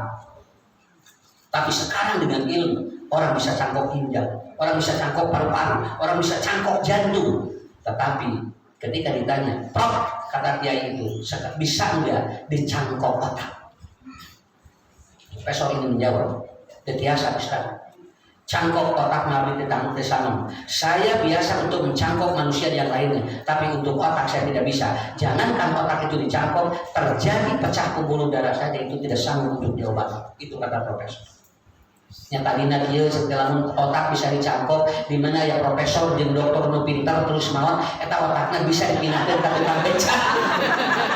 Tapi sekarang dengan ilmu, orang bisa cangkok ginjal, orang bisa cangkok paru-paru, orang bisa cangkok jantung. Tetapi ketika ditanya, Prof, kata kiai itu, bisa enggak dicangkok otak? Profesor ini menjawab, biasa Ustaz. Cangkok otak nabi tetang tesanum. Saya biasa untuk mencangkok manusia yang lainnya, tapi untuk otak saya tidak bisa. Jangankan otak itu dicangkok, terjadi pecah pembuluh darah saja itu tidak sanggup untuk diobati. Itu kata profesor. Yang tadinya dia setelah otak bisa dicangkok, di mana ya profesor dan dokter nu pintar terus mawon, eta otaknya bisa dipindahkan ke tukang beca.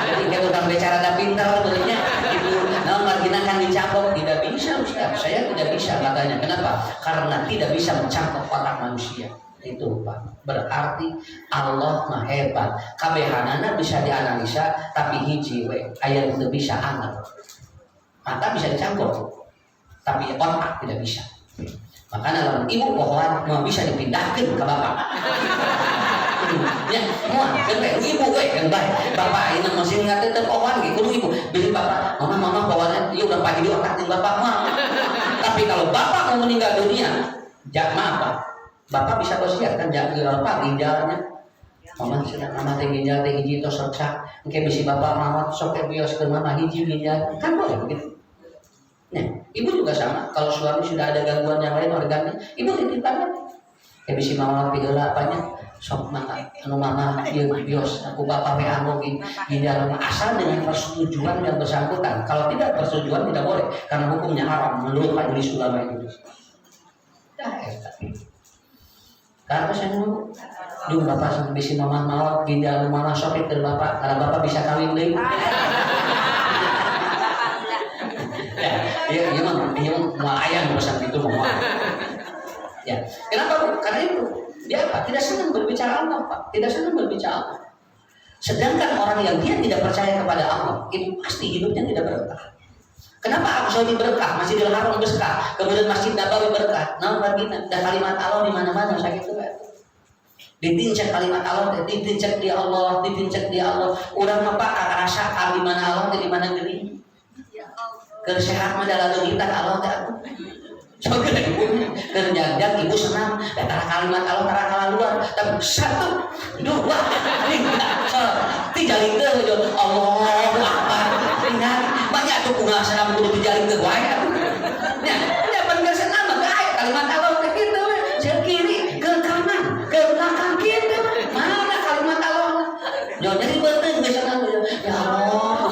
Jadi ke tukang beca rada pintar sebenarnya itu. Nah, margina kan dicangkok tidak bisa Ustaz. Saya tidak bisa katanya. Kenapa? Karena tidak bisa mencangkok otak manusia. Itu Pak. Berarti Allah mah hebat. Kabehanana bisa dianalisa, tapi hiji we aya teu bisa anal. Mata bisa dicangkok, tapi otak tidak bisa. Makanya lamun ibu pohon mau bisa dipindahkan ke bapak. Ya, semua kan ibu kan baik. Bapak ini masih ngatain teu pohon gitu ibu. Beli bapak, mama pohonnya ieu udah pagi di otak jeung bapak mah. Tapi kalau bapak mau meninggal dunia, maaf Pak. Bapak bisa wasiat kan jaga apa ginjalnya. Mama sedang nama teh ginjal teh hiji tos reksak. Engke bisi bapak mama sok bioskeun mama hiji ginjal. Kan boleh begitu. Nah, ibu juga sama. Kalau suami sudah ada gangguan yang lain organnya, ibu titipkan. Kayak bisa mama pigeula apanya, sok maka anu mama bios aku bapak we anu di dalam asal dengan persetujuan yang bersangkutan. Kalau tidak persetujuan tidak boleh karena hukumnya haram menurut majelis ulama Indonesia. Karena saya dulu bapak sampai bisi mama mau di dalam mana sopir ke bapak karena bapak bisa kawin deh. Ya, iya mau ayam pesan itu mau. Ya, kenapa? Karena itu dia apa? Tidak senang berbicara Allah, Pak. Tidak senang berbicara Allah. Sedangkan orang yang dia tidak percaya kepada Allah, itu pasti hidupnya tidak berkah. Kenapa Arab Saudi berkah? Masjidil Haram berkah, kemudian Masjid Nabawi berkah. Nah, Madinah dan kalimat Allah di mana-mana saya itu kan. Ditincak kalimat Allah, ditincak di Allah, ditincak di Allah. Urang apa rasa di mana Allah, di mana gini. Kesehat mah dalam kita Allah tak. Coba kerjaan ibu senang antara kalimat Allah antara luar tapi 1, 2, 3 tijalin ke Allah Akbar ingat banyak tuh kunga senang kudu tijalin ke wae nya nya pan geus senang mah kalimat Allah teh kitu ke kiri ke kanan ke belakang kitu mana kalimat Allah jadi beuteung geus senang ya Allah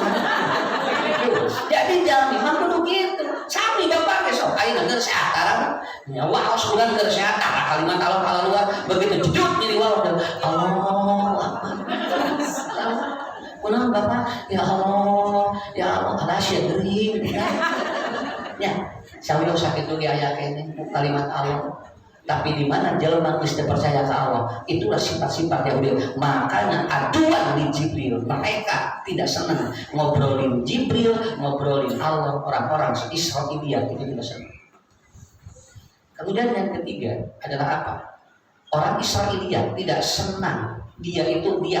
jadi jangan memang kudu gitu sami bapak besok ayeuna geus sehat tarang nyawa usulan geus sehat kalimat Allah kalau luar begitu jedut jadi wow Allah kunaon bapak ya Allah ada syadri ya sawiyo sakitu ge aya keneh kalimat Allah tapi di mana jelema geus percaya ke Allah itulah sifat-sifat Yahudi makanya aduan di Jibril mereka tidak senang ngobrolin Jibril ngobrolin Allah orang-orang Israiliyat itu tidak senang. Kemudian yang ketiga adalah apa? Orang Israiliyat tidak senang dia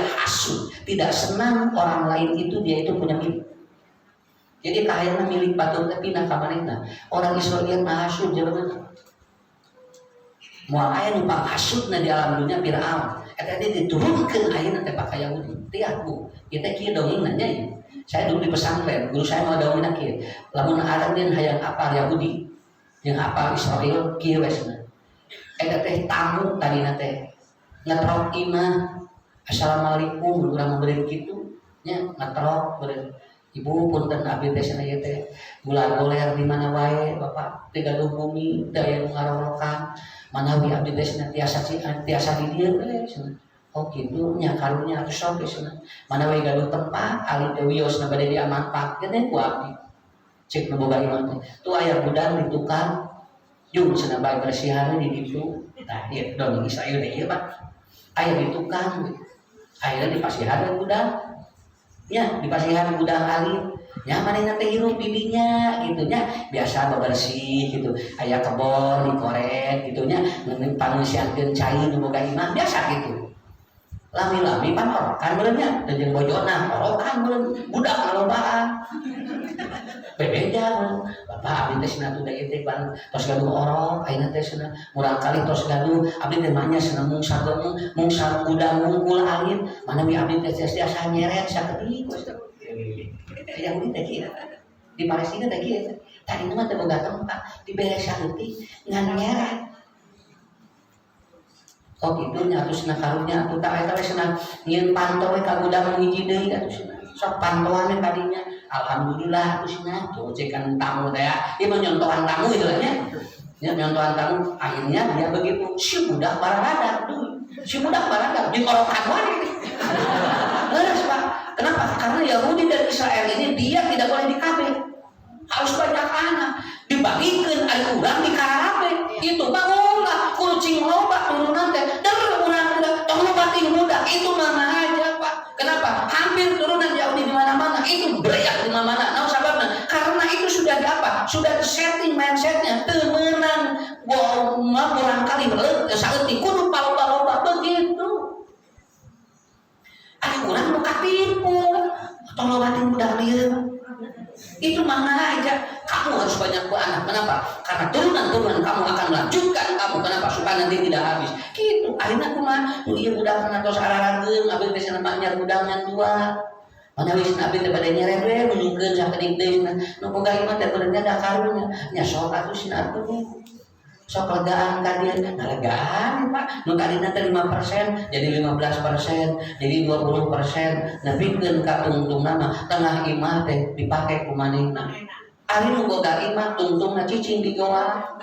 hasud, tidak senang orang lain itu dia itu punya milik. Jadi kayaknya milik batu tapi nak kamarina orang Israiliyat mah hasud jelema moal aya nu panghasudna di alam dunia Firaun eta teh diturunkeun ayeuna teh pakai Yahudi tiap Bu ieu teh kieu dongengna nya saya dulu di pesantren guru saya mau dongengna kieu lamun ada den hayang apal Yahudi jeung apal Israel kieu we cenah eta teh tamu tadina teh ngetrok imah assalamualaikum urang memberi kitu nya ngetrok beureun ibu punten abdi teh cenah ieu teh bulan goler di mana wae bapak teh gaduh bumi daya nu ngarorokan manawi abdi teh tiasa di dieu we cenah oh kitu nya karunya atuh sok cenah manawi gaduh tempat ali teh wiosna bade diamanfaatkeun ku abdi cek nu boga imah teh tu aya budak di tukang jeung cenah bae bersihan di ditu tah ieu dongeng Israel teh ieu Pak aya di tukang ayeuna di pasihan budak ya di pasihan budak alit nya manehna teh hirup di dinya gitu nya biasa bebersih gitu aya kebon dikorek gitu nya pangeusiankeun cai nu boga imah biasa gitu lami-lami pan orokan meureun nya teh jeung bojona orokan meureun budak ngalobaan bebeda meureun bapak abdi teh cenah tuh deui teh pan tos gaduh orok ayeuna teh cenah murang kali tos gaduh abdi teh manya cenah mung budak mungkul alit manawi abdi teh tiasa nyeret sakedik Yahudi teh kieu di Palestina teh kieu tadi mah teh boga tempat diberes saeutik ngan nyeret oh kitu nya atuh cenah karunya atuh tah eta we cenah nyieun panto we ka budak hiji deui atuh cenah sok pantoan we kadinya alhamdulillah atuh cenah tuh cekan tamu teh ieu mah nyontohan tamu itu nya nyontohan tamu akhirnya dia begitu si budak barada jeung orokan wae leres Pak kenapa? Karena Yahudi dan Israel ini dia tidak boleh dikabeh harus banyak anak dibagikan ada urang di karabe itu mah ulah kucing loba turunan teh der urang udah tong lobatin budak itu mana aja Pak kenapa? Hampir turunan Yahudi di mana-mana itu bereak di mana-mana nah sababna karena itu sudah apa? Sudah setting mindsetnya teu meunang barangkali saeutik kudu paloba-loba begitu ada urang nu katipu atau lobatin budak lieur itu mana aja kamu harus banyak anak kenapa? Karena turunan-turunan kamu akan melanjutkan kamu kenapa? Supaya nanti tidak habis gitu akhirnya kumaha ieu budak kana tos ararageun abdi teh cenah nyar budak ngan tua mana wis abdi teh bade nyeret we nunjukkeun sakedik deui nu boga imah teh benernya da karunya nya sok atuh cenah atuh sok legaan kadieu legaan Pak nu tadina teh 5% jadi 15% jadi 20% nepikeun ka tungtungna mah tengah imah teh dipake ku manehna ari nu boga imah tungtungna cicing di goa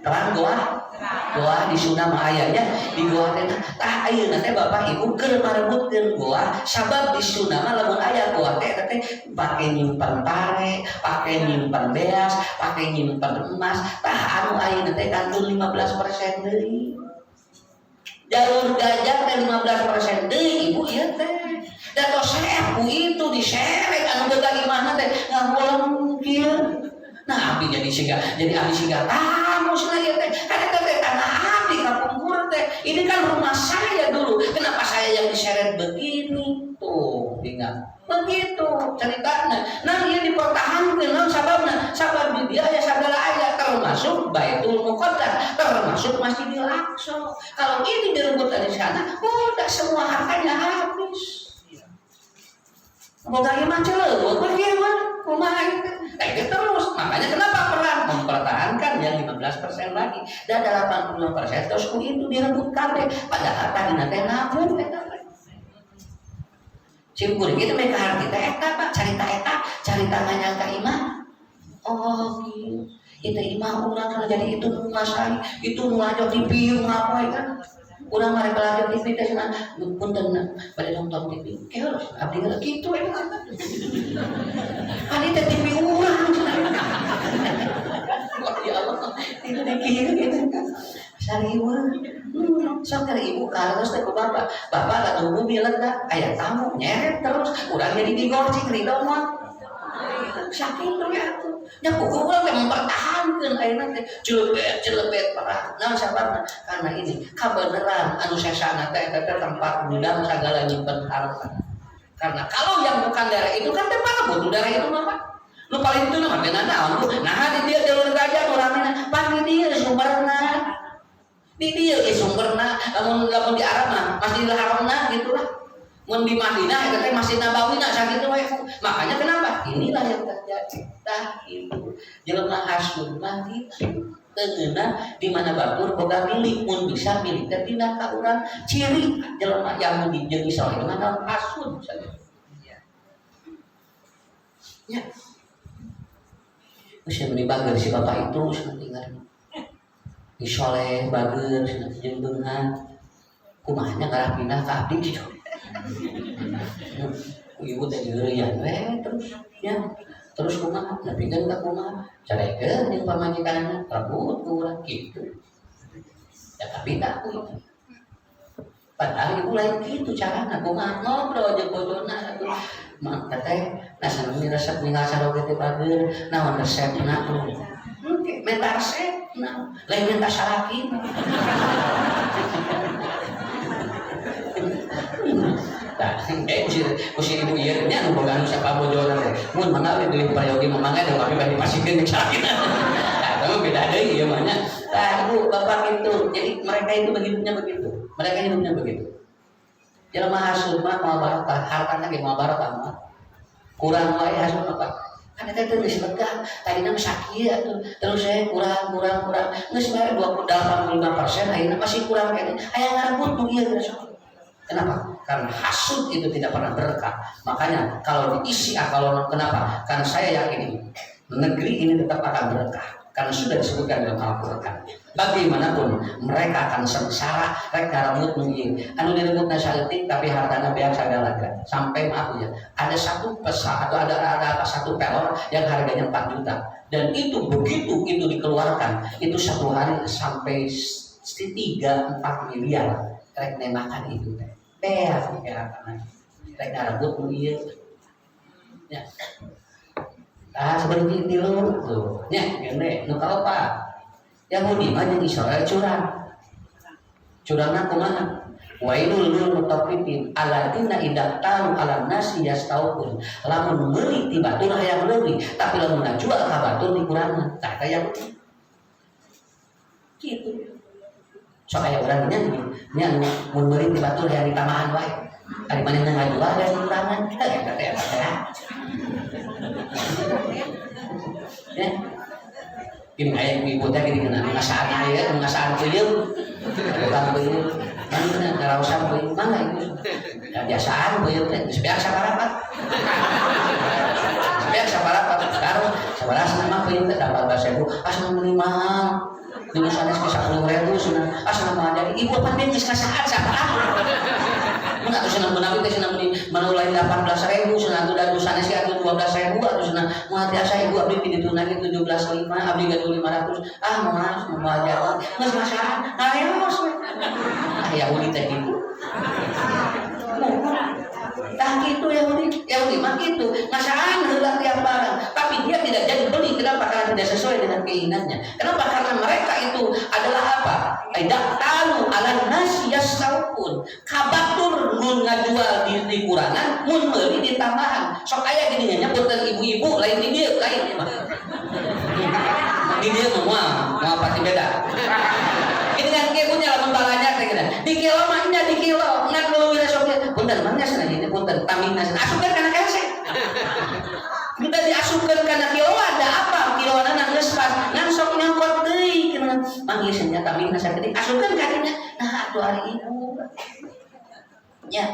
terang goa di Sunda mah aya nya di goa teh tah ayeuna teh Bapak Ibu keur marebutkeun goa sabab di Sunda mah lamun aya goa teh pake nyimpen tare, pake nyimpen beas, pake nyimpen emas tah anu ayeuna teh kantun 15% deui jalur gajah teh 15% deui Ibu ieu teh datos sepu itu diserek anu boga imahna teh nganggolan kieu nah abdi jadi ahli siga tamu saya teh karena teh tanah abdi kampung kurang teh ini kan rumah saya dulu kenapa saya yang diseret begini tuh ingat begitu ceritanya nah ia dipertahankan nah sabab di dia ya segala aya termasuk Baitul Muqaddas termasuk Masjidil Aqsa kalau ini direbut dari sana udah semua hartanya habis boga imah celeuweung bagaimana kumaha itu terus makanya kenapa perang mempertahankan yang 15% lagi dan 85% terus ku itu direbut kabeh padahal tadina teh nabung eta cimkur gitu mereka harti teh eta Pak carita nganyangka imah oh gitu itu imah urang jadi itu rumah saya itu ngajak di pieu ngapa kan urang mari belajar TV teh cenah punten pada nonton TV keus abdi geus kitu eta kan teh TV urang ya Allah itu dikieu gitu sariwa sok dari ibu karos teh ku bapak lagi mobil lega aya tamu nyeret terus urang jadi digorcing ridho mah saking tuh ya tuh nya kuku urang teh mempertahankeun ayeuna teh celebet perang naon sababna karena ini kabeneran anu sesana teh tempat gudang sagala nyimpen harta karena kalau yang bukan daerah itu kan teh butuh daerah itu mah nu paling itu mah teh naon nah di dia jalur gajah nu ramena pan di dia sumberna di dia sumberna lamun di Arab mah Masjidil Haramna gitulah mun di Madinah eta teh Masjid Nabawi na sakitu wae makanya kenapa inilah yang terjadi tah itu jelema hasud mati teungeuna di mana batur boga milik mun bisa milik teh pindah ka urang ciri jelema Yahudi jeung Israel mah hasud saja ya geus meni bager si bapak itu cenah tinggal di soleh bager cenah jeung beungan kumaha nya ngarah pindah ka abdi kitu ibu teh geureuyan we terus ya terus kumaha nepikeun ka kumaha carekeun jeung pamajikanna rebut ku urang kitu ya tapi tak ku padahal ibu lain kitu carana kumaha ngobrol jeung bojona atuh mah teh nasan resep ninggal saroge teh bageun naon resepna tuh minta resep nah lain minta salaki kusi ibu ieu nya anu boga anu siapa bojona teh mun mangga deui prayogi mamangga da tapi bari pasikeun salakina tah beda deui ieu mah nya tah ibu bapak itu jadi mereka itu hidupnya begitu jelema hasud mah mau barokah hartana ge mau barokah mah kurang wae hasud apa kan eta teh geus lega tadina mah sakieu atuh terus saya kurang geus bae 85% ayeuna masih kurang kene aya ngarebut nu ieu geus kenapa? Karena hasud itu tidak pernah berkah. Makanya kalau diisi kalau kenapa? Karena saya yakin negeri ini tetap akan berkah. Karena sudah disebutkan dalam Al-Quran. Bagaimanapun mereka akan sengsara, rek ngarebut mungkin. Anu direbut nasaeutik tapi hartana beak sagalaga. Sampai maaf ya, ada satu pesawat atau ada satu pelor yang harganya 4 juta. Dan itu begitu itu dikeluarkan, itu satu hari sampai 3-4 miliar. Rek nemakan itu teh. Beas dikirakan rek ngarebut ieu nya tah seperti tilu tuh nya gede nu kaopa Yahudi mah jeung Israel curangna kumaha wailul lil mutaffifin alladzina idza taru ala nasi yastawqun lamun meuli ti batur hayang leuwih tapi lamun ngajual ka batur dikurangna tah aya kitu sok aya urang nya mun meuli ti batur hayang ditamahan wae ari manehna ngajual dan kurangan eta teh ya Gini aya ibu teh gini kena ngasaan aya ngasaan peuyeum bukan peuyeum mana ngaraosan peuyeum mana itu ya biasaan peuyeum teh geus biasa sabarapat sekarang sabaraha mah peuyeum teh 14.000 asal meuli mahal di sanes ke 10.000 cenah asal mah jadi ibu pan geus ngasaan sabaraha enggak tuh senang benar itu senang menulai 18.000 senang udah sanes ke 12.000 atau senang mau biasa ibu abdi di tunai 17.5 abdi gaduh 500 mas mau aja geus ngasaan areos Yahudi teh gitu tah gitu Yahudi mah gitu ngasaan heula tiap barang tapi dia tidak jadi beli. Kenapa? Karena tidak sesuai dengan keinginannya. Kenapa? Karena mereka itu adalah apa? Tidak tahu ala nasi yasaupun kabatur mun ngajual di kurangan mun meuli di tambahan sok aya gini nya punten ibu-ibu lain di dieu lain mah di dieu mah mau pasti beda ini kan kieunya lamun balanya teh gini di kilo mah nya di kilo ngan leuwih sok punten mangnya cenah ieu punten tamina asupkeun kana kese kita diasupkeun kana kilo ada apa kiloana nang geus pas ngan sok nyangkot deui kana manggih nya tamina sagede asupkeun ka dinya nah atuh ari ibu ya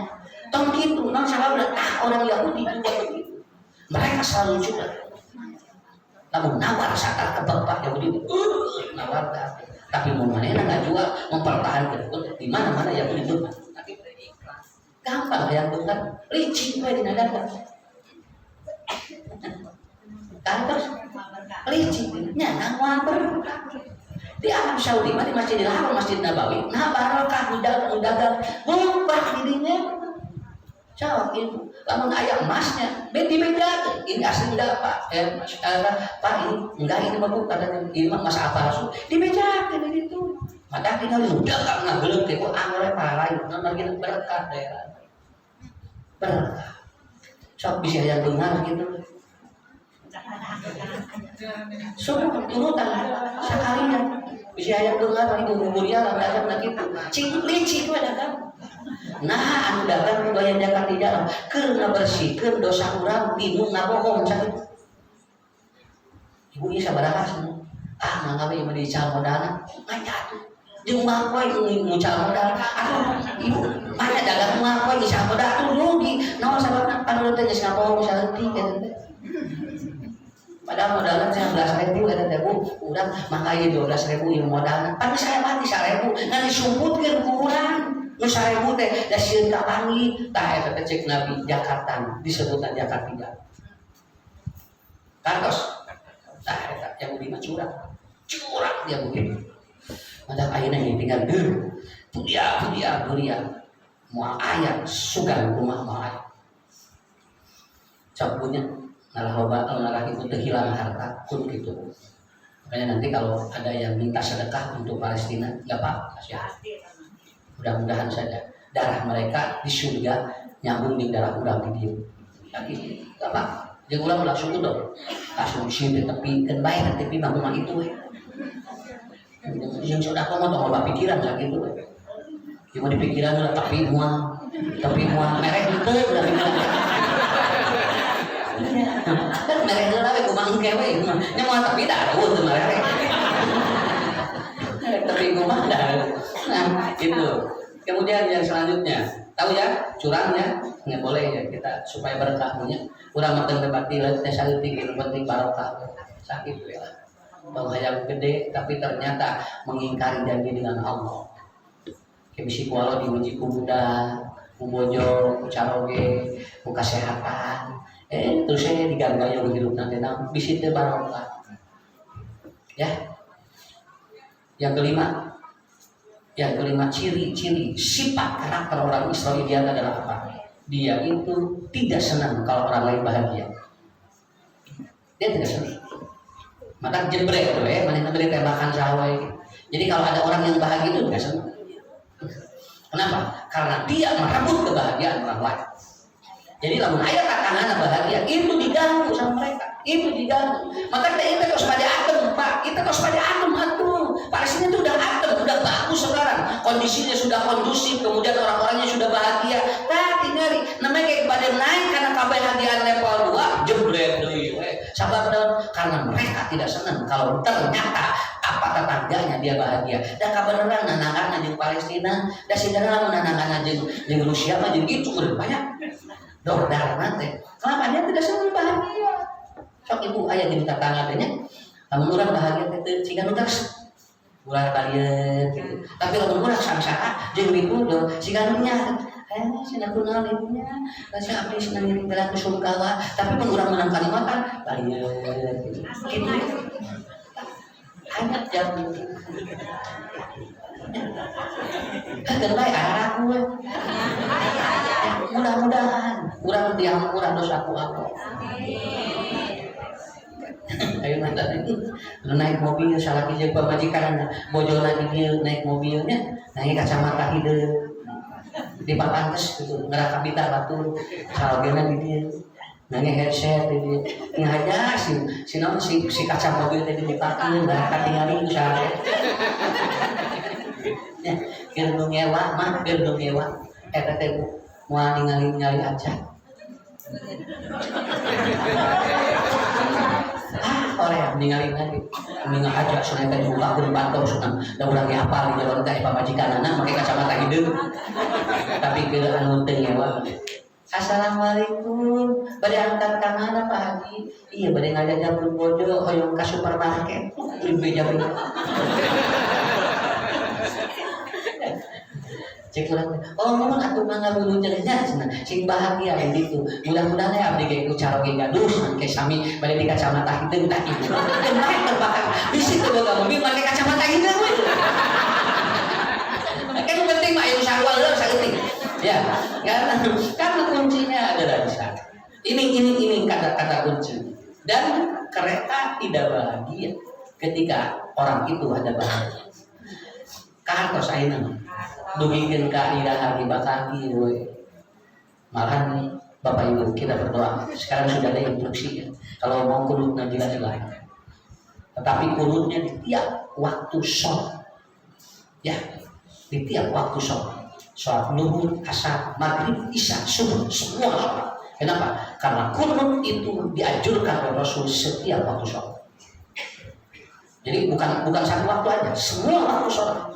tong gitu nang sababna orang Yahudi juga begitu mereka selalu curang namun nawar saat ke bapak Yahudi nawar tapi mau manehna ngajual mempertahankan di mana-mana Yahudi itu gampang yang benar licik we dina dagang kantor licik nya nang berkah di Arab Saudi mah di Masjidil Haram Masjid Nabawi nah barokah dagang murah dirinya jawab ibu lamun aya emasnya dibedakeun ini asli enggak Pak Pak ini enggak ini mah katanya ini mah emas apa langsung dibedakeun itu maka tinggal dagang ngageuleuh teh kok angore parayu namanya berkah daerah berkah sok bisa yang benar gitu semua turutan sekalinya bisa yang dengar ibu mulia lah dagang nak itu cing licik we dagang nah anu dagang bayar zakat di dalam keur ngabersihkeun dosa urang tinu ngabohong sakitu ibu ieu sabaraha cenah mangga we di cal modalna ngajatuh jeung mah poe ngucal modal ibu mana dagang mah poe cal modal atuh rugi naon sababna anu teh geus ngabohong saleutik eta teh padahal modalnya 19.000 ada teh bu, urang mangga ieu 12.000 ieu modalna. Tapi saya mati 1.000 ngan disumputkeun ku urang. Nu 1.000 teh da sieun ka langit, tah eta teh cek Nabi Jakarta disebutna Jakarta 3. Kantos. Tah eta yang mah curang. Curang dia begitu. Madak ayeuna ieu tinggal kuliah. Moal aya sugan kumaha moal aya. Sok punya ngalah itu hilang harta pun gitu. Makanya nanti kalau ada yang minta sedekah untuk Palestina, nggak apa-apa, mudah-mudahan saja darah mereka di surga nyambung di darah urang di dia. Tapi nggak apa, dia ulang langsung dong, langsung sih tapi kan baik nanti bangun mah itu. Yang sudah kamu tahu apa pikiran nggak gitu? Cuma di pikiran lah tapi mual merek itu udah kan mereka lah aku mang kewe nya mau tapi dah tahu tuh mereka tapi gua dah nah itu kemudian yang selanjutnya tahu ya curangnya nggak boleh ya kita supaya berkahnya kurang makan tebati teh saleutik itu penting barokah sakit ya bahwa yang gede tapi ternyata mengingkari janji dengan Allah kebisi kualo diuji kuda mubojo caroge kesehatan terus saya diganggu hidup nanti bisi teh barokah ya. Yang kelima ciri-ciri sifat karakter orang Israelian adalah apa? Dia itu tidak senang kalau orang lain bahagia. Dia tidak senang. Maka jebrek tuh mana beri tembakan sawai. Jadi kalau ada orang yang bahagia itu tidak senang. Kenapa? Karena dia merebut kebahagiaan orang lain. Jadi lamun aya katanganna bahagia itu diganggu sama mereka, itu diganggu. Maka kita terus pada adem, Pak. Kita terus pada adem atuh. Palestina itu udah adem, udah bagus sekarang. Kondisinya sudah kondusif, kemudian orang-orangnya sudah bahagia. Tapi ngeri, namanya kayak pada naik karena kebahagiaan level 2, jebret deui we. Sabab karena mereka tidak senang kalau ternyata apa tetangganya dia bahagia. Dan kebenaran nanangan jeung Palestina, dan sidana nanangan jeung Rusia mah jeung gitu udah banyak. Dordar teh. Kenapa dia tidak senang bahagia? Sok ibu aya di tetangga teh nya. Lamun urang bahagia teh siga nu terus. Ulah kalian gitu. Tapi lamun urang sangsara jeung wibudo siga nu nya. Sina kunal ibunya. Rasa abdi senang ngiring dalam sungkawa, tapi mun urang menang kalimatan kalian gitu. Hanya jam kan baik arah gue. Mudah-mudahan kurang diampura dosaku aku. Ayo nanti naik mobil salah jeung pamajikan bojona dia naik mobilnya naik kacamata hideung di papantes gitu ngerakap bita batur salgena di dia nanya headset di dia ngaja si kaca mobil tadi dipakeun da katingali usaha ya keur nu ngewa mah keur nu ngewa eta teh moal ningali aja orang ningali aja sunai teh buka keur pantau sunang da urang ge hafal di jalan teh pamajikanana make kacamata hideung tapi keur anu teu ngewa. Assalamualaikum, bade angkat ka mana Pak Haji? Iya bade ngajajakeun bojo hoyong ka supermarket. Beja-beja. Cek urang oh mun atuh mah ngabulu jelenya cenah sing bahagia gitu. Mudah-mudahan ya abdi ge ku caroge gaduh ke sami bade di kacamata hideung tah ieu. Teu bae terbakar. Bisi teu boga mobil make kacamata hideung we. Kan penting mah aya sarwal saeutik. Ya, karena kuncinya adalah di sana. Ini kata-kata kunci. Dan kereta tidak bahagia ketika orang itu ada bahagia. Kantos ayeuna dugikeun ka iraha dibakaki we. Malahan nih Bapak Ibu kita berdoa. Sekarang sudah ada instruksi ya. Kalau mau kunut jelas-jelas. Tetapi kunutnya di tiap waktu sholat. Ya, di tiap waktu sholat. Sholat zuhur, asar, maghrib, isya, subuh, semua sholat. Kenapa? Karena kunut itu dianjurkan oleh Rasul setiap waktu sholat. Jadi bukan satu waktu aja, semua waktu sholat.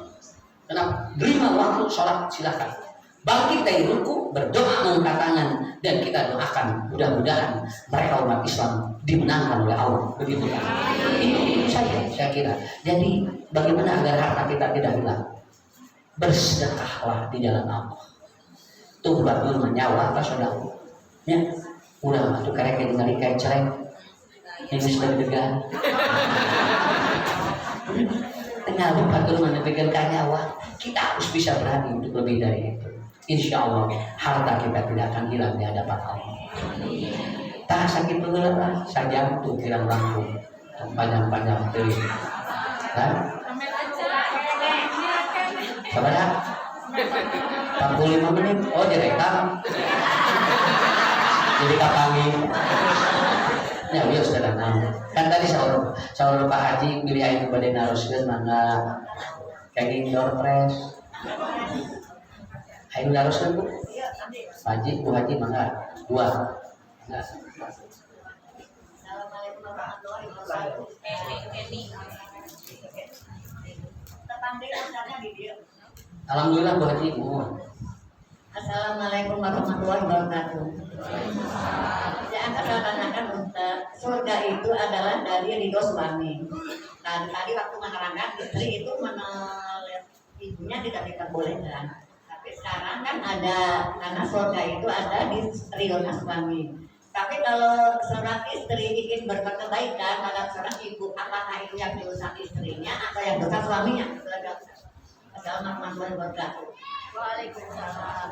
Kenapa? 5 waktu sholat silakan. Bangkit dari ruku, berdoa mengangkat tangan, dan kita doakan mudah-mudahan mereka umat Islam dimenangkan oleh Allah. Begitu kan? Itu saja saya kira. Jadi bagaimana agar harta kita tidak hilang? Bersedekahlah di jalan Allah. Tuh bagus menyawa apa saudara? Ya, udah tuh karek yang dari kayak cereng. Ini sudah degan. Tengah lupa tuh menepikkan kanyawa. Kita harus bisa berani untuk lebih dari itu. Insya Allah harta kita tidak akan hilang di hadapan Allah. Tak sakit tuh lah, saja tuh hilang langsung. Panjang-panjang tuh, kan? Sabar 45 menit. Oh direkam. Jadi kapangi. Ya biar sudah tahu. Kan tadi sahur Pak Haji pilih air kepada naruskeun mangga kayak door press. Air naruskeun Bu. Haji Bu Haji mangga 2. Assalamualaikum warahmatullahi wabarakatuh. Alhamdulillah Bu Haji. Assalamualaikum warahmatullahi wabarakatuh. Saya akan mengatakan surga itu adalah dari ridho suami. Dan tadi waktu menerangkan istri itu menolak ibunya tidak diperbolehkan. Tapi sekarang kan ada karena surga itu ada di ridho suami. Tapi kalau seorang istri ingin berbuat kebaikan pada seorang ibu, apakah itu yang dirusak istrinya atau yang dosa suaminya? Assalamualaikum warahmatullahi wabarakatuh. Waalaikumsalam.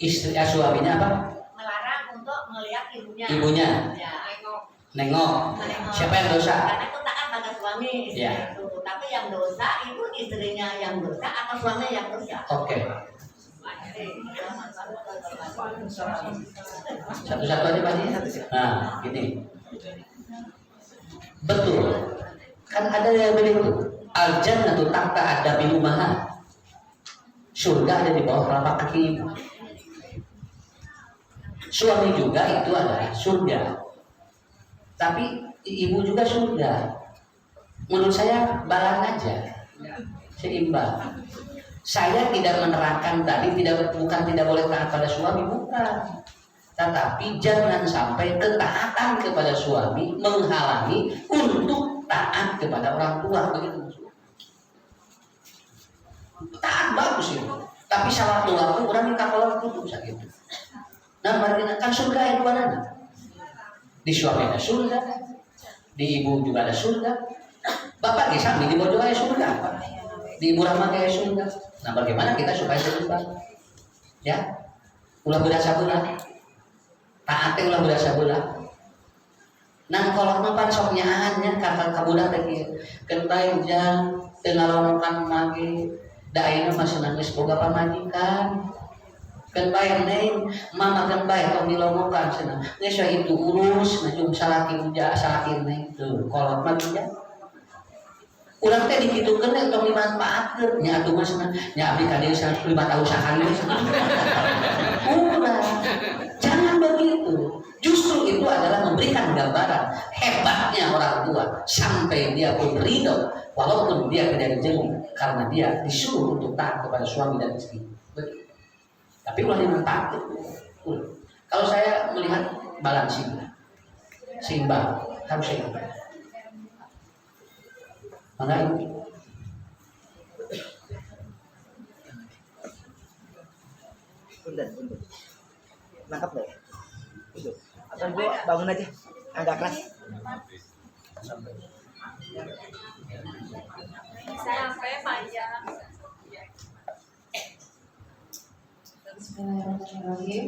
Istri suaminya apa? Melarang untuk melihat ibunya. Ibunya. Ya. Nengok. Menengok. Siapa yang dosa? Karena itu taat pada suami istri Ya. itu. Tapi yang dosa itu istrinya yang dosa atau suaminya yang dosa? Oke. Satu-satu aja Pak. Nah, gini. Betul. Kan ada yang begitu. Al-jannatu tahta adabil ummahat. Surga ada di bawah telapak kaki ibu. Suami juga itu adalah surga. Tapi ibu juga surga. Menurut saya balan aja, seimbang. Saya tidak menerangkan tadi bukan tidak boleh taat pada suami, bukan. Tetapi jangan sampai ketaatan kepada suami menghalangi untuk taat kepada orang tua, begitu. Taat bagus itu, tapi salah waktu orang minta kolot kudu gitu. Nah, mereka kan surga itu ada. Di suami ada surga, di ibu juga ada surga. Bapak di samping di bodoh ada surga, di ibu rahmat ada surga. Nah, bagaimana kita supaya seimbang? Ya, ulah berasa bulan, taatnya ulah berasa bulan. Nah, kalau makan soknya hanya kakak kabudak lagi, kentai jang, tengah makan lagi, daerah masih nangis boga pamajikan. Kentai neng, mama kentai kau milomokan senang. Ngeswa itu urus, najum salakin uja salakin neng tuh, kolot magia. Urang teh dikitukeun teh tong dimanfaatkeun nya atuh mah cenah nya abdi ka dieu 5 tahun sakali urang. Jangan begitu. Justru itu adalah memberikan gambaran hebatnya orang tua sampai dia pun ridho walaupun dia tidak dijenguk karena dia disuruh untuk taat kepada suami dan istri. Begitu. Tapi ulah dimanfaatkeun. Kalau saya melihat balansi seimbang, harus seimbang. Mana ini? Punten. Nangkap deh. Itu. Atau gua bangun aja. Agak keras. Sampai panjang. Bismillahirrahmanirrahim.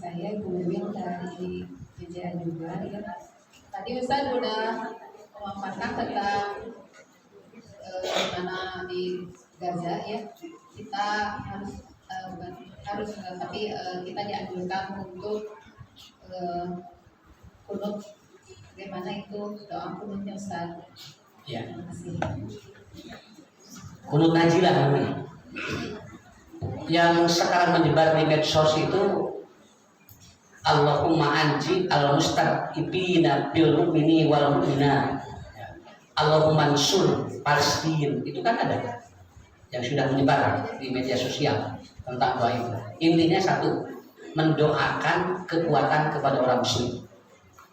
Saya Ibu Win dari PJA juga ya. Tadi Ustaz udah memaparkan tentang bagaimana di Gaza ya. Kita harus tapi kita dianjurkan untuk kunut, bagaimana itu doa kunutnya Ustaz. Ya. Terima kasih. Kunut najilah namanya. Yang sekarang menyebar di medsos itu Allahumma anji al-mustad'ifina bil mu'mini wal mu'minat. Allahumma ansur Palestina. Itu kan ada yang sudah menyebar di media sosial tentang doa itu. Intinya satu, mendoakan kekuatan kepada orang muslim.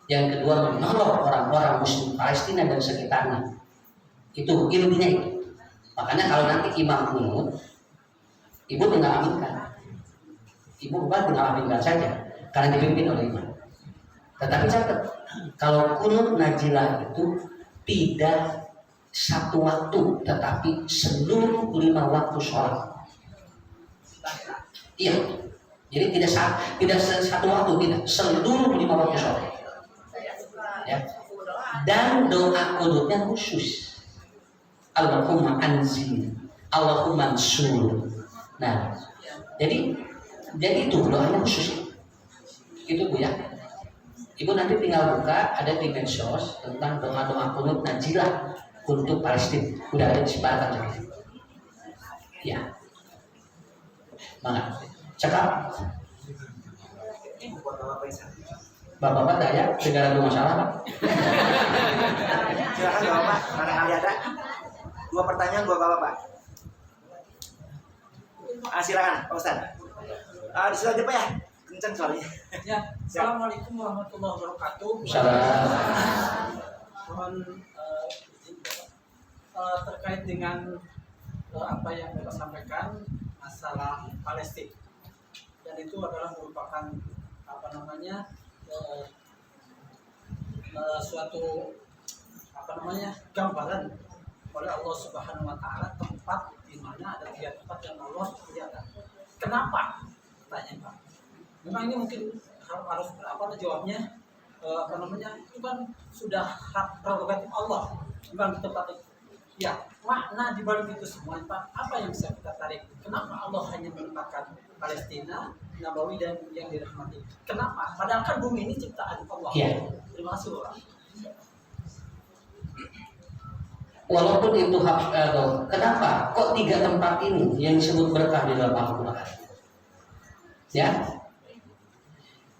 Yang kedua, menolong orang-orang muslim Palestina dan sekitarnya. Itu intinya itu. Makanya kalau nanti imam kunut, ibu tinggal aminkan. Ibu bukan tinggal aminkan saja karena dipimpin oleh imam. Tetapi catat, kalau kunut najilah itu tidak satu waktu, tetapi seluruh 5 waktu sholat. Iya, jadi tidak satu waktu, tidak seluruh 5 waktu sholat. Ya. Dan doa kunutnya khusus. Allahumma anzil, Allahumma ansur. Nah, jadi itu doanya khusus. Itu Bu ya. Ibu nanti tinggal buka, ada di medsos tentang doa-doa kunut najilah untuk Palestina. Udah ada disebarkan lagi. Ya. Mana? Cekap. Bapak-bapak tanya, segala ada masalah Pak? Silakan Bapak, mana kali ada? 2 pertanyaan buat Bapak. Silakan Pak Ustaz. Di situ aja Pak ya. Kencang soalnya. Ya, Assalamualaikum warahmatullahi wabarakatuh. Mohon terkait dengan apa yang Bapak sampaikan masalah Palestina, dan itu adalah merupakan suatu gambaran oleh Allah Subhanahu Wa Taala tempat di mana ada 3 tempat yang Allah lihatkan. Kenapa? Tanya Pak. Memang ini mungkin harus jawabnya itu kan sudah hak prerogatif Allah bukan di tempat itu. Ya, makna di balik itu semua Pak, apa yang bisa kita tarik? Kenapa Allah hanya menempatkan Palestina, Nabawi dan yang dirahmati? Kenapa? Padahal kan bumi ini ciptaan Allah. Ya. Terima kasih Pak. Walaupun itu hak kenapa kok 3 tempat ini yang disebut berkah di dalam Al-Quran? Ya,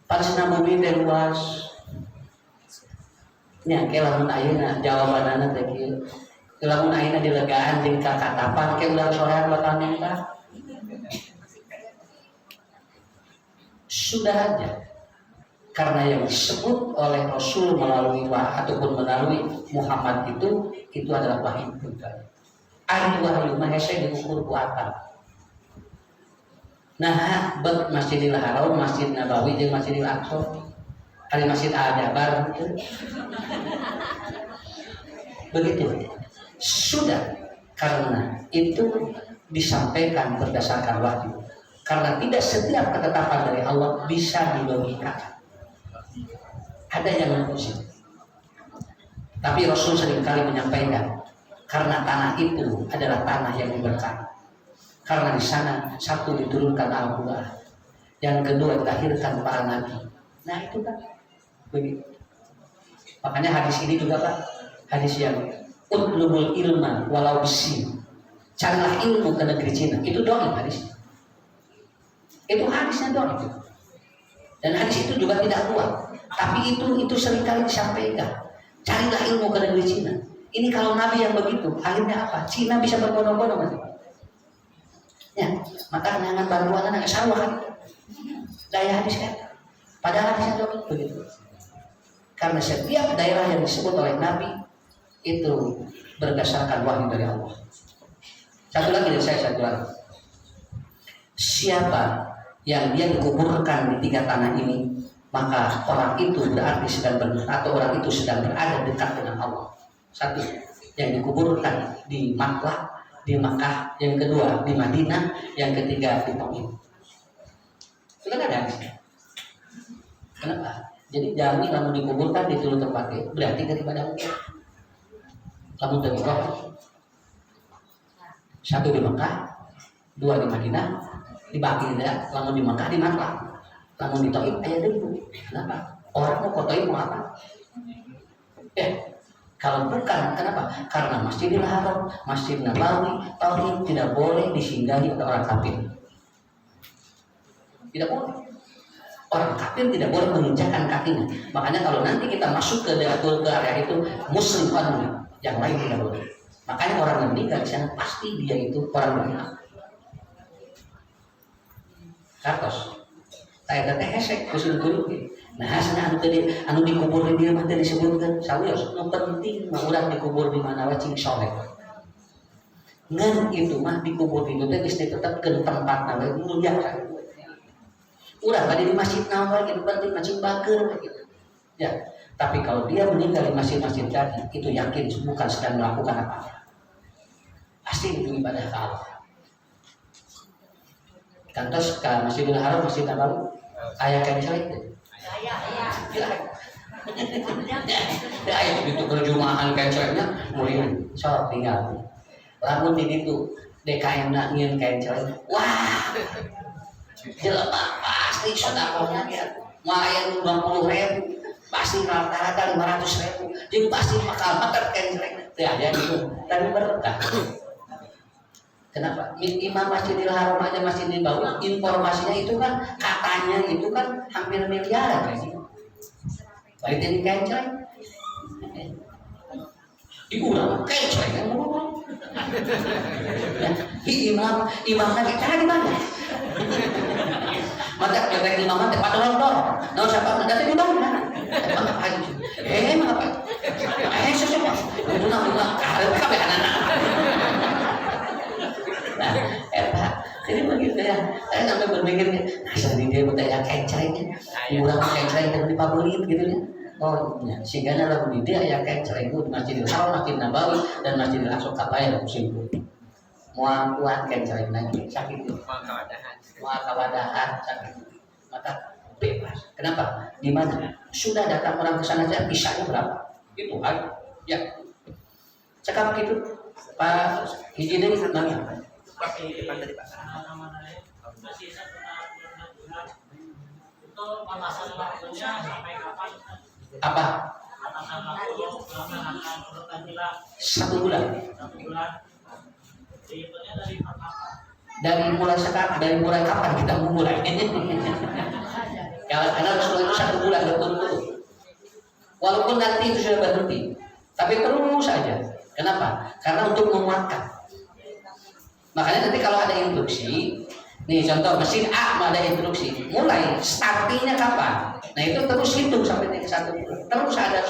Palestina bumi luas, Nya ke lamun ayeuna jawabanana teh kieu. Lamun ayeuna dilegaan jeung kakatapan ke ulah sorean bakal minta. Sudah aja. Karena yang disebut oleh Rasul melalui ataupun melalui Muhammad itu adalah wahyu juga. Ari wahyu mah hese diukur ku akal. Nah, bek Masjidil Haram, Masjid Nabawi jeung Masjidil Aqsa. Ari Masjid Al-Jabar gitu. Begitu. Sudah karena itu disampaikan berdasarkan wahyu. Karena tidak setiap ketetapan dari Allah bisa dilogikakan. Ada yang mengusir. Tapi Rasul seringkali menyampaikan karena tanah itu adalah tanah yang diberkati. Karena di sana satu diturunkan Al-Quran, yang kedua dilahirkan para nabi. Nah itu kan begitu. Makanya hadis ini juga Pak, hadis yang utlubul ilma walau bisi. Carilah ilmu ke negeri Cina. Itu doang hadis. Itu hadisnya doang itu. Dan hadis itu juga tidak kuat. Tapi itu seringkali disampaikan. Carilah ilmu ke negeri Cina. Ini kalau Nabi yang begitu, akhirnya apa? Cina bisa berbondong-bondong nanti. Ya, maka nangan bantuan anak sawah kan. Daya hadis kan. Padahal hadisnya doang begitu. Karena setiap daerah yang disebut oleh Nabi itu berdasarkan wahyu dari Allah. Satu lagi dari saya satu lagi. Siapa yang dia dikuburkan di tiga tanah ini, maka orang itu berarti sedang atau orang itu sedang berada dekat dengan Allah. Satu, yang dikuburkan di Makkah, yang kedua di Madinah, yang ketiga di Taif. Itu kan ada. Kenapa? Jadi jami kamu dikuburkan di seluruh tempatnya, berarti daripada Allah. Kamu terbuka. Satu di Makkah, dua di Madinah, dibagi tidak. Kamu di Makkah, di Makkah. Kamu di Taif, ayat itu. Kenapa? Orang mau kotoin mau apa? Kalau bukan, kenapa? Karena Masjidil Haram, Masjid Nabawi, Taif tidak boleh disinggahi oleh orang kafir. Tidak boleh. Orang kafir tidak boleh menginjakkan kakinya. Makanya kalau nanti kita masuk ke area itu, Muslim only, yang lain tidak boleh. Makanya orang yang meninggal di sana pasti dia itu orang beriman. Kartos. Saya teh hesek kusun guru. Nah, sana anu dikubur di dia mah teh disebutkan sawios nu penting mah urang dikubur di mana wae cing soleh. Ngan itu mah dikubur di teh geus ditetepkeun tempatna we mulia kan. Urang bade di Masjid Nabawi itu penting masjid bakeur gitu. Ya, tapi kalau dia meninggal di masjid-masjid tadi itu yakin bukan sedang melakukan apa-apa. Pasti itu ibadah ke Allah. Kantos ke Masjidil Haram, Masjid Nabawi aya cancel itu. Aya itu berjumahan cancelnya mulai sok tinggal. Lamun di ditu DKM-na ngieun cancel. Wah. Jelema pasti sedekahnya dia. Maya 20.000 pasti rata-rata 500.000. Jeung pasti bakal mater cancel. Teh aya gitu. Tapi berkah. Kenapa? Imam Masjidil Haram aja Masjidil Nabawi informasinya itu kan katanya itu kan hampir miliaran kan sih. Baik ini kenceng. Diulang kenceng kan ngomong. Imamnya kita di mana? Mata ketek imam teh pada londor. Nah siapa ada di mana? Emang apa? Sesuatu. Itu nama ada kabeh anak. Nah, jadi begitu ya. Saya sampai berpikir, asal dia bertanya kencengnya, murah kenceng yang dipabulit gitu ya. Oh, ya. Sehingga lagu di dia ya kenceng itu Masjidil Haram, Masjid Nabawi dan Masjidil Aqsa katanya musim itu. Mau kuat kenceng lagi sakit itu. Mau kawadahan sakit. Maka bebas. Kenapa? Di mana? Sudah datang orang ke sana saja bisanya berapa? Itu aja. Ya. Cakap gitu. Pak hiji deui namanya. Pakai depan tadi Pak. Itu batasan waktunya sampai kapan? Apa? Batasan waktu melaksanakan pertandingan 1 bulan. 1 bulan. Dihitungnya dari kapan? Dari mulai kapan kita memulai? Kalau karena Rasulullah itu 1 bulan berturut-turut. Walaupun nanti itu sudah berhenti, tapi terus saja. Kenapa? Karena untuk menguatkan. Makanya nanti kalau ada instruksi, nih contoh mesin A ada instruksi, mulai startingnya kapan? Nah itu terus hitung sampai ke 1, terus ada.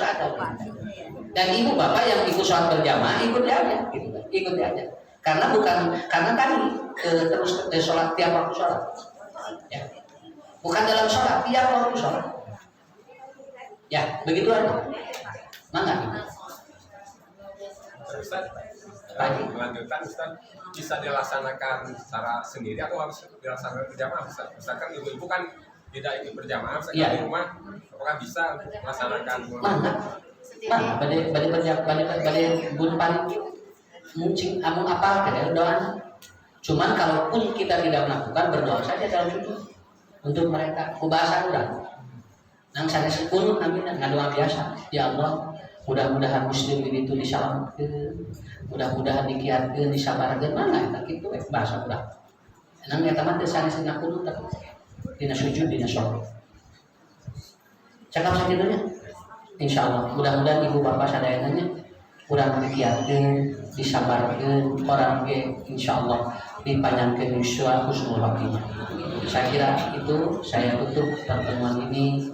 Dan ibu bapak yang ikut sholat berjamaah ikuti aja, gitu kan? Ikuti aja. Karena tadi terus sholat tiap waktu sholat, ya. Bukan dalam sholat, tiap waktu sholat. Ya, begitu aja. Mangga. Ustaz, melanjutkan Ustaz, bisa dilaksanakan secara sendiri atau harus dilaksanakan berjamaah Ustaz? Misalkan ibu-ibu kan tidak ikut berjamaah, misalkan di rumah, apakah bisa melaksanakan? Mana? Bade bun paling muncing amun apa kada doa. Cuman kalaupun kita tidak melakukan, berdoa saja dalam sujud untuk mereka. Bahasa udah. Nang sana sepuluh amin ngadoa biasa. Ya Allah, mudah-mudahan muslim itu diselamatkan, mudah-mudahan dikiatkeun, disabarkeun mana eta kitu bahasa udah. Nang eta mah teh sanes ngakudu teh dina sujud dina salat. Cakap sakieunya. Insyaallah mudah-mudahan ibu bapak sadayananya urang dikiatkeun, disabarkeun, orang ge insyaallah dipanjangkeun usia husnul khotimah. Saya kira itu saya tutup pertemuan ini.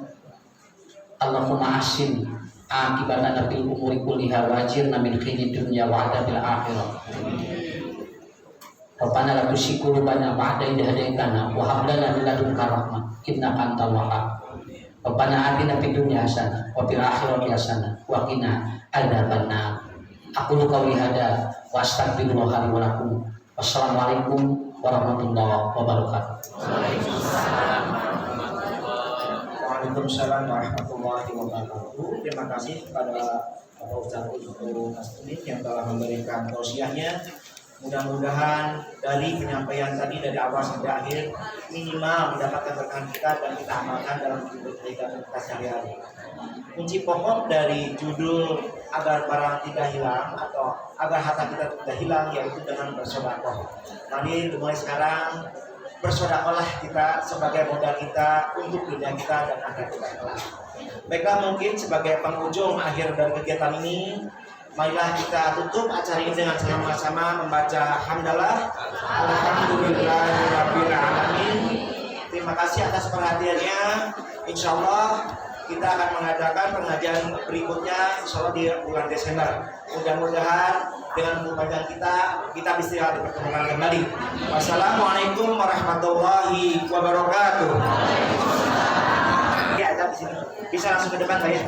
Allahumma asin akibatana fil umuri kulliha wajirna min khizyi dunya wa adzabil akhirah. Rabbana la tuzigh qulubana ba'da idh hadaytana wa hab lana min ladunka rahmah innaka antal wahhab. Rabbana atina fid dunya hasanah wa fil akhirati hasanah wa qina adzabannar. Aqulu qawli hadza wa astaghfirullah li wa lakum. Wassalamualaikum warahmatullahi wabarakatuh. Waalaikumsalam warahmatullahi wabarakatuh. Terima kasih kepada Bapak Ustaz Ustaz Asmin yang telah memberikan tausiahnya. Mudah-mudahan dari penyampaian tadi dari awal sampai akhir minimal mendapatkan berkah kita dan kita amalkan dalam kehidupan kita sehari-hari. Kunci pokok dari judul agar barang tidak hilang atau agar harta kita tidak hilang yaitu dengan bersedekah. Mari mulai sekarang bersedekahlah kita sebagai modal kita untuk dunia kita dan akhirat kita kelak. Baiklah, mungkin sebagai penghujung akhir dari kegiatan ini, marilah kita tutup acara ini dengan sama-sama membaca hamdalah. Alhamdulillahirabbil alamin. Terima kasih atas perhatiannya. Insyaallah kita akan mengadakan pengajian berikutnya insyaallah di bulan Desember. Mudah-mudahan dengan pengajian kita bisa dipertemukan kembali. Wassalamualaikum warahmatullahi wabarakatuh. Ya, ada di sini. Bisa langsung ke depan, Pak ya.